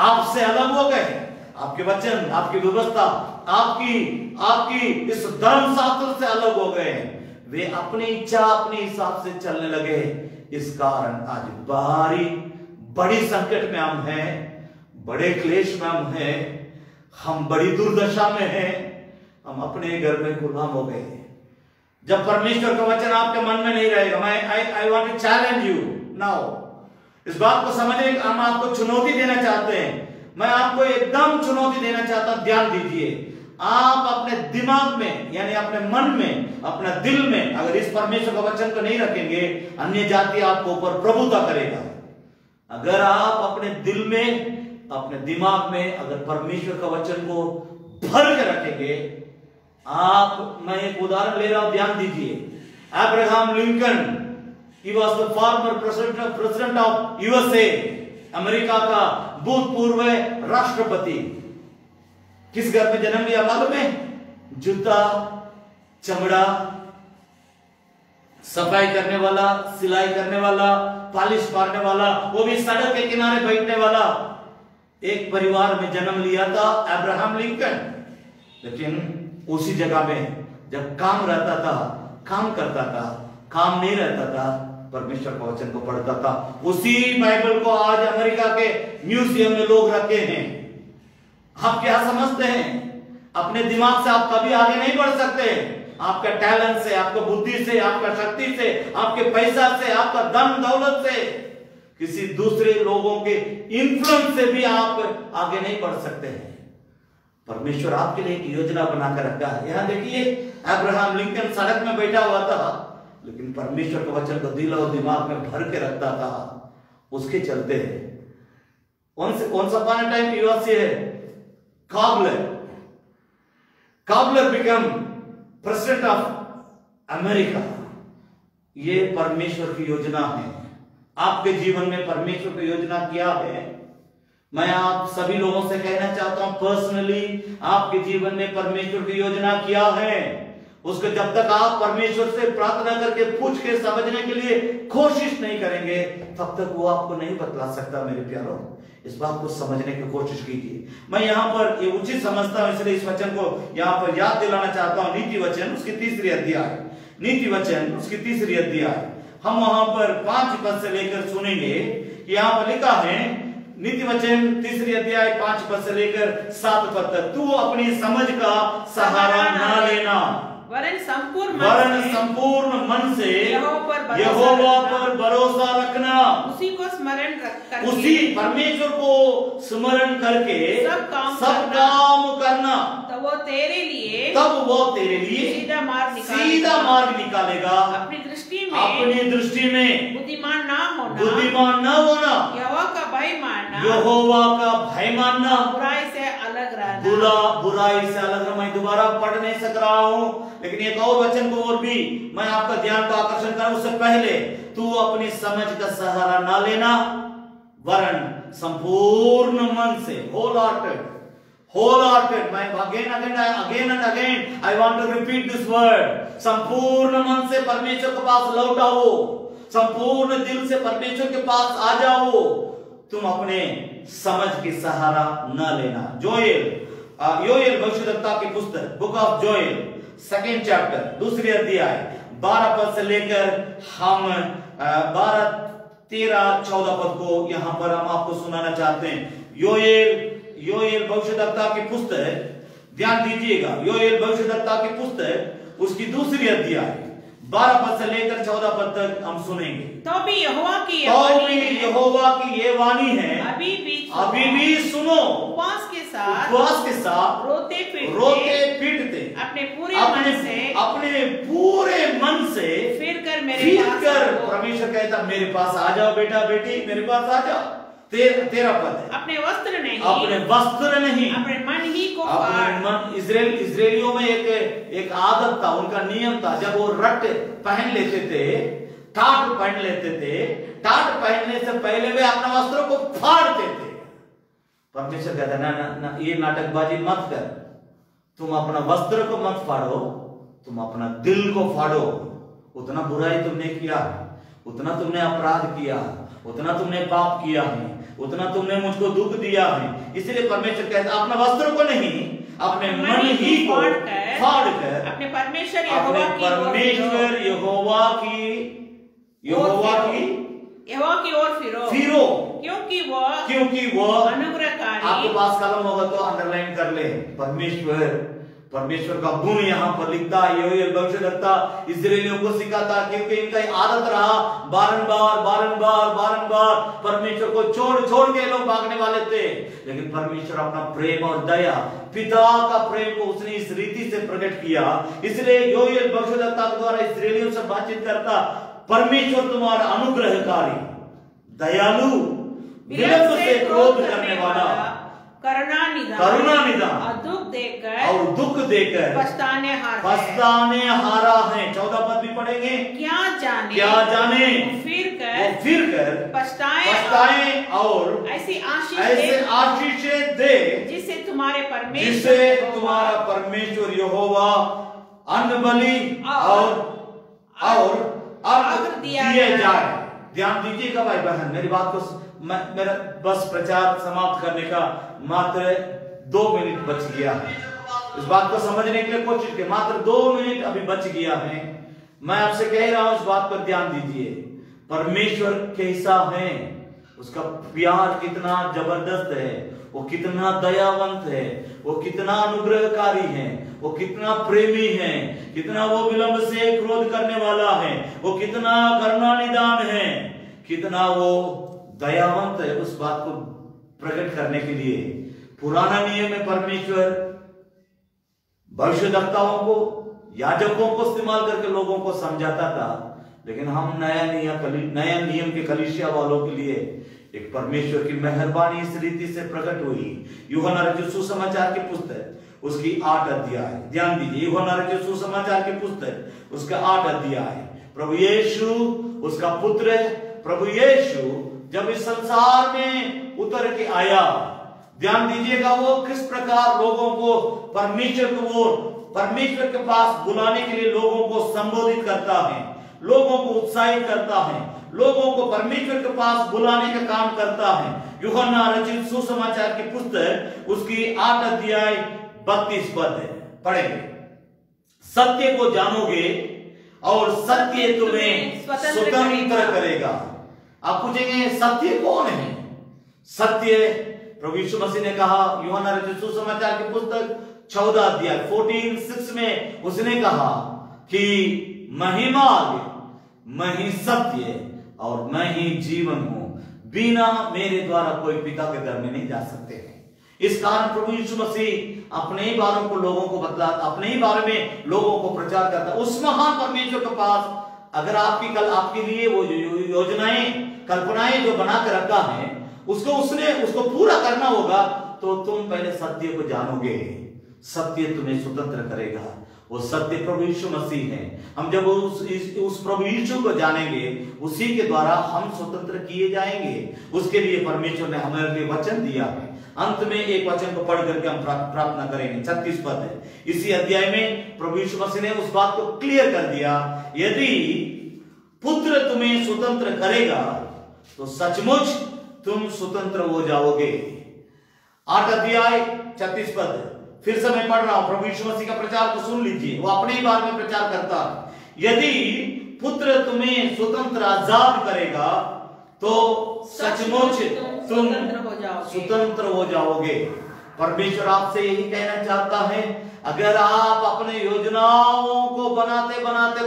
आपसे अलग हो गए। आपके वचन, आपकी व्यवस्था, आपकी इस धर्म शास्त्र से अलग हो गए। वे अपनी इच्छा, अपने हिसाब से चलने लगे। इस कारण आज बाहरी बड़ी संकट में हम हैं, बड़े क्लेश में हम हैं, हम बड़ी दुर्दशा में हैं, हम अपने घर में गुलाम हो गए। जब परमेश्वर का वचन आपके मन में नहीं रहेगा, I want to challenge you now, इस बात को समझने, हम आपको चुनौती देना चाहते हैं। मैं आपको एकदम चुनौती देना चाहता हूं, ध्यान दीजिए। आप अपने दिमाग में, यानी अपने मन में, अपने दिल में अगर इस परमेश्वर का वचन को नहीं रखेंगे, अन्य जाति आपको ऊपर प्रभुता करेगा। अगर आप अपने दिल में, अपने दिमाग में अगर परमेश्वर का वचन को भर के रखेंगे, आप, मैं एक उदाहरण ले रहा हूं, ध्यान दीजिए। Abraham Lincoln, he was the former president of USA, America का भूतपूर्व राष्ट्रपति। किस घर में जन्म लिया मालूम है? जूता, चमड़ा, सफाई करने वाला, सिलाई करने वाला, पॉलिश मारने वाला, वो भी सड़क के किनारे बैठने वाला एक परिवार में जन्म लिया था अब्राहम लिंकन। लेकिन उसी जगह में जब काम रहता था, काम करता था, काम नहीं रहता था, परमेश्वर का वचन को पढ़ता था। उसी बाइबल को आज अमेरिका के म्यूजियम में लोग रखे हैं। आप क्या समझते हैं? अपने दिमाग से आप कभी आगे नहीं बढ़ सकते। आपका टैलेंट से, आपका बुद्धि से, आपका शक्ति से, आपके पैसा से, आपका धन दौलत से, किसी दूसरे लोगों के इन्फ्लुएंस से भी आप आगे नहीं बढ़ सकते हैं। परमेश्वर आपके लिए एक योजना बनाकर रखा है। यहां देखिए, अब्राहम लिंकन सड़क में बैठा हुआ था, लेकिन परमेश्वर के वचन को दिल और दिमाग में भर के रखता था। उसके चलते कौन सा पाने टाइम की युवा से है, काबलर बिकम प्रेसिडेंट ऑफ अमेरिका। ये परमेश्वर की योजना है। आपके जीवन में परमेश्वर की योजना क्या है? मैं आप सभी लोगों से कहना चाहता हूं, पर्सनली आपके जीवन में परमेश्वर की योजना क्या है, उसको जब तक आप परमेश्वर से प्रार्थना करके पूछ के समझने के लिए कोशिश नहीं करेंगे, तब तक वो आपको नहीं बतला सकता। मेरे प्यारों, इस बात को समझने की कोशिश कीजिए। मैं यहाँ पर ये उचित समझता हूं, इसलिए इस वचन को यहाँ पर याद दिलाना चाहता हूं। नीति वचन उसकी तीसरी अध्याय, नीति वचन उसकी तीसरी अध्याय, हम वहां पर 5 पद से लेकर सुनेंगे। यहाँ पर लिखा है, नीति वचन तीसरी अध्याय 5 पद से लेकर 7 पद तक, तू अपनी समझ का सहारा न लेना, वरन संपूर्ण मन से यहोवा पर भरोसा रखना। उसी को स्मरण करके, उसी परमेश्वर को स्मरण करके सब काम करना, तब वो तेरे लिए सीधा मार्ग निकालेगा। अपनी दृष्टि में बुद्धिमान ना होना, यहोवा का भय मानना, बुराई से अलग रहना। मैं दोबारा पढ़ नहीं सक रहा हूं, लेकिन एक और वचन को और भी मैं आपका ध्यान को आकर्षण करूं। उससे पहले, तू अपनी समझ का सहारा ना लेना, वरन संपूर्ण मन से, wholehearted, मैं again and again I want to repeat this word, संपूर्ण मन से परमेश्वर के पास लौट आओ, संपूर्ण दिल से परमेश्वर के पास आ जाओ। तुम अपने समझ की सहारा न लेना। योएल भविष्यद्वक्ता की पुस्तक, book of Joel, 2nd chapter, दूसरी अध्याय, 12 पद से लेकर हम 12, 13, 14 पद को यहां पर हम आपको सुनाना चाहते हैं। योएल भविष्यद्वक्ता की पुस्तक, ध्यान दीजिएगा, योएल भविष्यद्वक्ता की पुस्तक उसकी दूसरी अध्याय 12 पद से लेकर 14 पद तक हम सुनेंगे। तो भी यहोवा की ये वाणी है, अभी भी सुनो, उपवास के साथ रोते पीटते अपने पूरे मन से फिर कर परमेश्वर कहता, मेरे पास आ जाओ बेटा बेटी, मेरे पास आ जाओ। 13 पद है, अपने वस्त्र नहीं, अपने वस्त्र नहीं, अपने मन ही को अपने फाड़। मन। इजरायलियों में एक आदत था, उनका नियम था, जब वो रट पहन लेते थे, टाट पहन लेते थे, टाट पहनने से पहले वे अपने वस्त्रों को फाड़ते थे। परमेश्वर कहता है ना, ये नाटकबाजी मत कर, तुम अपना वस्त्र को मत फाड़ो, तुम अपना दिल को फाड़ो। उतना बुराई तुमने किया है, उतना तुमने अपराध किया, उतना तुमने पाप किया है, उतना तुमने मुझको दुख दिया है। इसलिए परमेश्वर कहता है अपना वस्त्र को नहीं, अपने मन ही को फाड़ कर अपने परमेश्वर यहोवा की ओर फिरो, क्योंकि वो अनुग्रहकारी। आपके पास कलम होगा तो अंडरलाइन कर ले, परमेश्वर का गुण यहाँ पर लिखता है। योएल भविष्यद्वक्ता इस्राएलियों को सिखाता, क्योंकि इनका आदत रहा बारंबार परमेश्वर को छोड़ के लोग भागने वाले थे। लेकिन परमेश्वर अपना प्रेम और दया, पिता का प्रेम को उसने इस रीति से प्रकट किया। इसलिए योएल भविष्यद्वक्ता के द्वारा इस्राएलियों से बातचीत करता, परमेश्वर तुम्हारा अनुग्रहकारी, दयालु, विलंब से क्रोध करने वाला, करुणा निदान और दुख देकर पछताने हारा है। 14 पद भी पढ़ेंगे। क्या जाने फिर कर पछताए और ऐसी आशीषें दे जिससे तुम्हारा परमेश्वर यहोवा अन्न बलि और अर्घ दिए जाए। ध्यान दीजिएगा भाई बहन, मेरी बात को मेरा बस प्रचार समाप्त करने का मात्र 2 मिनट बच गया है। इस बात को समझने के लिए कोशिश की, मात्र 2 मिनट अभी बच गया है। मैं आपसे कह रहा हूं, इस बात पर ध्यान दीजिए। परमेश्वर कैसा है, उसका प्यार कितना जबरदस्त है, वो कितना दयावंत है, वो कितना अनुग्रहकारी है, वो कितना प्रेमी है, कितना वो विलंब से क्रोध करने वाला है, वो कितना करुणा निदान है, कितना वो दयावंत है। उस बात को प्रकट करने के लिए पुराना नियम में परमेश्वर भविष्यद्वक्ताओं को, याजकों को इस्तेमाल करके लोगों को समझाता था। लेकिन हम नया नियम के कलीसिया वालों के लिए एक परमेश्वर की मेहरबानी इस रीति से प्रकट हुई। यूहन्ना रचित सुसमाचार की पुस्तक उसकी 8 अध्याय, ध्यान दीजिए, यूहन्ना रचित सुसमाचार की पुस्तक उसका 8 अध्याय। प्रभु यीशु उसका पुत्र है। प्रभु यीशु जब इस संसार में उतर के आया, ध्यान दीजिएगा, वो किस प्रकार लोगों को परमेश्वर के पास बुलाने के लिए लोगों को संबोधित करता है, लोगों को उत्साहित करता है, लोगों को परमेश्वर के पास बुलाने का काम करता है। यूहन्ना रचित सुसमाचार की पुस्तक उसकी 8 अध्याय 32 पद है, पढ़ेंगे। सत्य को जानोगे और सत्य तुम्हें स्वतंत्र करेगा। आप पूछेंगे सत्य कौन है? सत्य प्रभु यीशु मसीह ने कहा, यूहन्ना रचित सुसमाचार की पुस्तक 14 अध्याय 14:6 में उसने कहा कि मैं ही मार्ग, मैं ही सत्य और मैं ही जीवन हूं, बिना मेरे द्वारा कोई पिता के घर में नहीं जा सकते हैं। इस कारण प्रभु यीशु मसीह अपने ही बारों को लोगों को बतलाता, अपने ही बारे में लोगों को प्रचार करता। उस महान परमेश्वर के पास अगर आपके लिए वो योजनाएं, कल्पनाएं जो बना कर रखा है, उसको पूरा करना होगा, तो तुम पहले सत्य को जानोगे। सत्य तुम्हें स्वतंत्र करेगा। वो सत्य प्रभु यीशु मसीह है। हम जब उस प्रभु यीशु को जानेंगे, उसी के द्वारा हम स्वतंत्र किए जाएंगे। उसके लिए परमेश्वर ने हमारे लिए वचन दिया है। अंत में एक वचन को पढ़ करके हम प्रार्थना करेंगे। 36 पद है इसी अध्याय में। प्रभु यीशु मसीह ने उस बात को क्लियर कर दिया, यदि पुत्र तुम्हें स्वतंत्र करेगा तो सचमुच तुम स्वतंत्र हो जाओगे। 8 अध्याय 36 पद फिर से मैं पढ़ रहा हूं। प्रभु यीशु मसीह का प्रचार को सुन लीजिए, वो अपने ही बारे में प्रचार करता है। यदि पुत्र तुम्हें स्वतंत्र आजाद करेगा तो सचमुच तुम स्वतंत्र हो जाओगे। परमेश्वर आपसे यही कहना चाहता है, अगर आप अपने योजनाओं को बनाते बनाते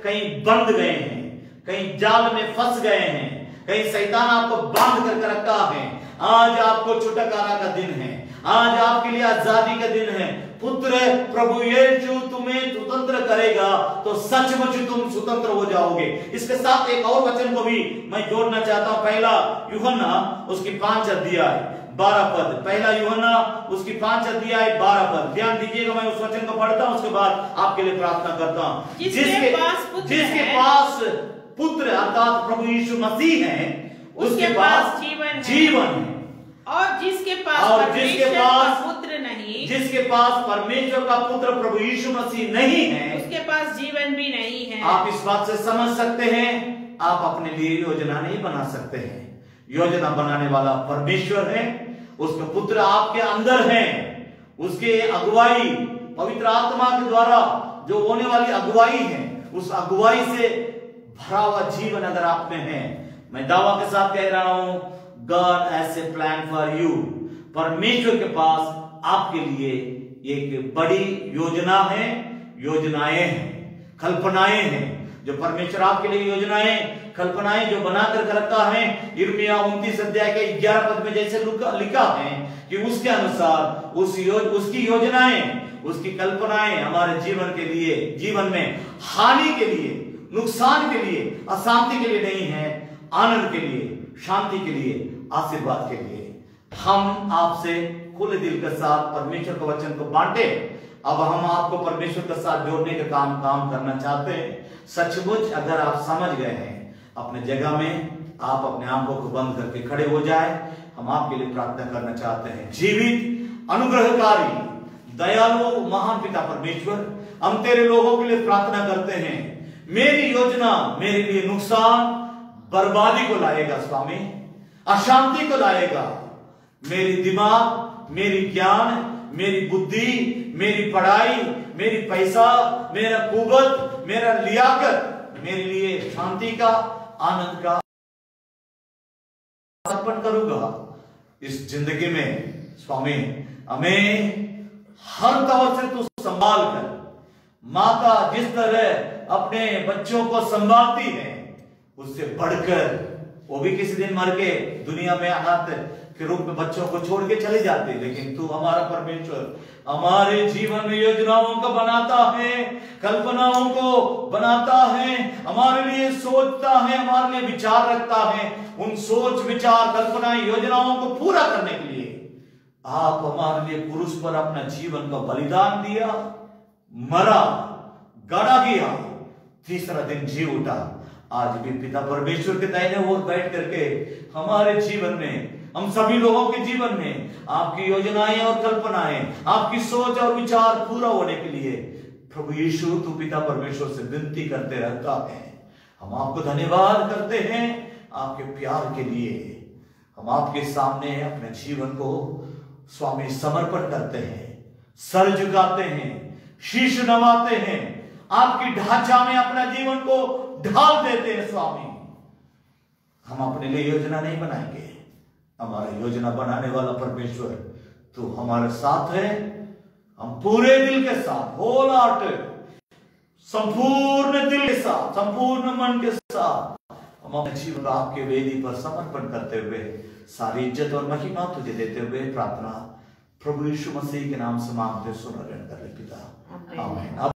कहीं बंद गए हैं, कहीं जाल में फंस गए हैं, कहीं शैतान आपको बांध कर रखा है, आज आपको छुटकारा का दिन है। आज आपके लिए आजादी का दिन है। पुत्र प्रभु यीशु तुम्हें स्वतंत्र करेगा तो सचमुच तुम स्वतंत्र हो जाओगे। इसके साथ एक और वचन को भी मैं जोड़ना चाहता हूं। पहला यूहन्ना उसकी 5 अध्याय 12 पद। पहला यूहन्ना उसकी 5 अध्याय 12 पद। ध्यान दीजिएगा, मैं उस वचन को पढ़ता हूं, उसके बाद आपके लिए प्रार्थना करता हूं। जिसके पास पुत्र अर्थात प्रभु यीशु मसीह है उसके पास जीवन है। और जिसके पास पुत्र नहीं, जिसके पास परमेश्वर का पुत्र प्रभु यीशु मसीह नहीं है, उसके पास जीवन भी नहीं है। आप इस बात से समझ सकते हैं, आप अपने लिए योजना नहीं बना सकते हैं। योजना बनाने वाला परमेश्वर है, उसका पुत्र आपके अंदर है। उसके अगुवाई पवित्र आत्मा के द्वारा जो होने वाली अगुवाई है, उस अगुवाई से भरा हुआ जीवन अगर आप में है, मैं दावा के साथ कह रहा हूं, God has a plan for you। परमेश्वर के पास आपके लिए एक बड़ी योजना है, योजनाएं हैं, कल्पनाएं हैं। जो परमेश्वर आपके लिए योजनाएं कल्पनाएं जो बनाकर रखता है, यिर्मयाह 29 अध्याय के 11 पद में जैसे लिखा है कि उसके अनुसार उसकी योजनाएं, उसकी कल्पनाएं हमारे जीवन के लिए, जीवन में हानि के लिए, नुकसान के लिए, अशांति के लिए नहीं है, आनंद के लिए, शांति के लिए, आशीर्वाद के लिए। हम आपसे खुले दिल के साथ परमेश्वर के वचन को बांटे। अब हम आपको परमेश्वर के साथ जोड़ने का काम करना चाहते हैं। सचमुच अगर आप समझ गए हैं, अपने जगह में आप अपने आंखों को बंद करके खड़े हो जाए। हम आपके लिए प्रार्थना करना चाहते हैं। जीवित, अनुग्रहकारी, दयालु महान पिता परमेश्वर, हम तेरे लोगों के लिए प्रार्थना करते हैं। मेरी योजना मेरे लिए नुकसान, बर्बादी को लाएगा स्वामी, अशांति को लाएगा। मेरी दिमाग, मेरी ज्ञान, मेरी बुद्धि, मेरी पढ़ाई, मेरी पैसा, मेरा कुवत, मेरा लियाकत मेरे लिए शांति का, आनंद का अर्पण करूंगा इस जिंदगी में। स्वामी हमें हर तौर से तू संभाल कर, माता जिस तरह अपने बच्चों को संभालती है, उससे बढ़कर वो भी किसी दिन मर के दुनिया में अनाथ के रूप में बच्चों को छोड़ के चले जाते, लेकिन तू हमारा परमेश्वर हमारे जीवन में योजनाओं को बनाता है, कल्पनाओं को बनाता है, हमारे लिए सोचता है, हमारे लिए विचार रखता है। उन सोच, विचार, कल्पनाएं, योजनाओं को पूरा करने के लिए आप हमारे लिए क्रूस पर अपना जीवन का बलिदान दिया, मरा, गाड़ा गया, तीसरा दिन जी उठा। आज भी पिता परमेश्वर के दाहिने ओर बैठ करके हमारे जीवन में, हम सभी लोगों के जीवन में आपकी योजनाएं और कल्पनाएं, आपकी सोच और विचार पूरा होने के लिए प्रभु यीशु तू पिता परमेश्वर से विनती करते रहता है। हम आपको धन्यवाद करते हैं आपके प्यार के लिए। हम आपके सामने अपने जीवन को स्वामी समर्पण करते हैं, सर झुकाते हैं, शीश नवाते हैं, आपकी ढांचा में अपना जीवन को ढाल देते हैं। स्वामी हम अपने लिए योजना नहीं बनाएंगे, हमारा योजना बनाने वाला परमेश्वर तू हमारे साथ है। हम पूरे दिल के साथ, होल हार्ट, संपूर्ण दिल के साथ, संपूर्ण मन के साथ हम अपने जीवन को आपके वेदी पर समर्पण करते हुए सारी इज्जत और महिमा तुझे देते हुए प्रार्थना प्रभु यीशु मसीह के नाम से मांगते सुन कर ले पिता, आमीन।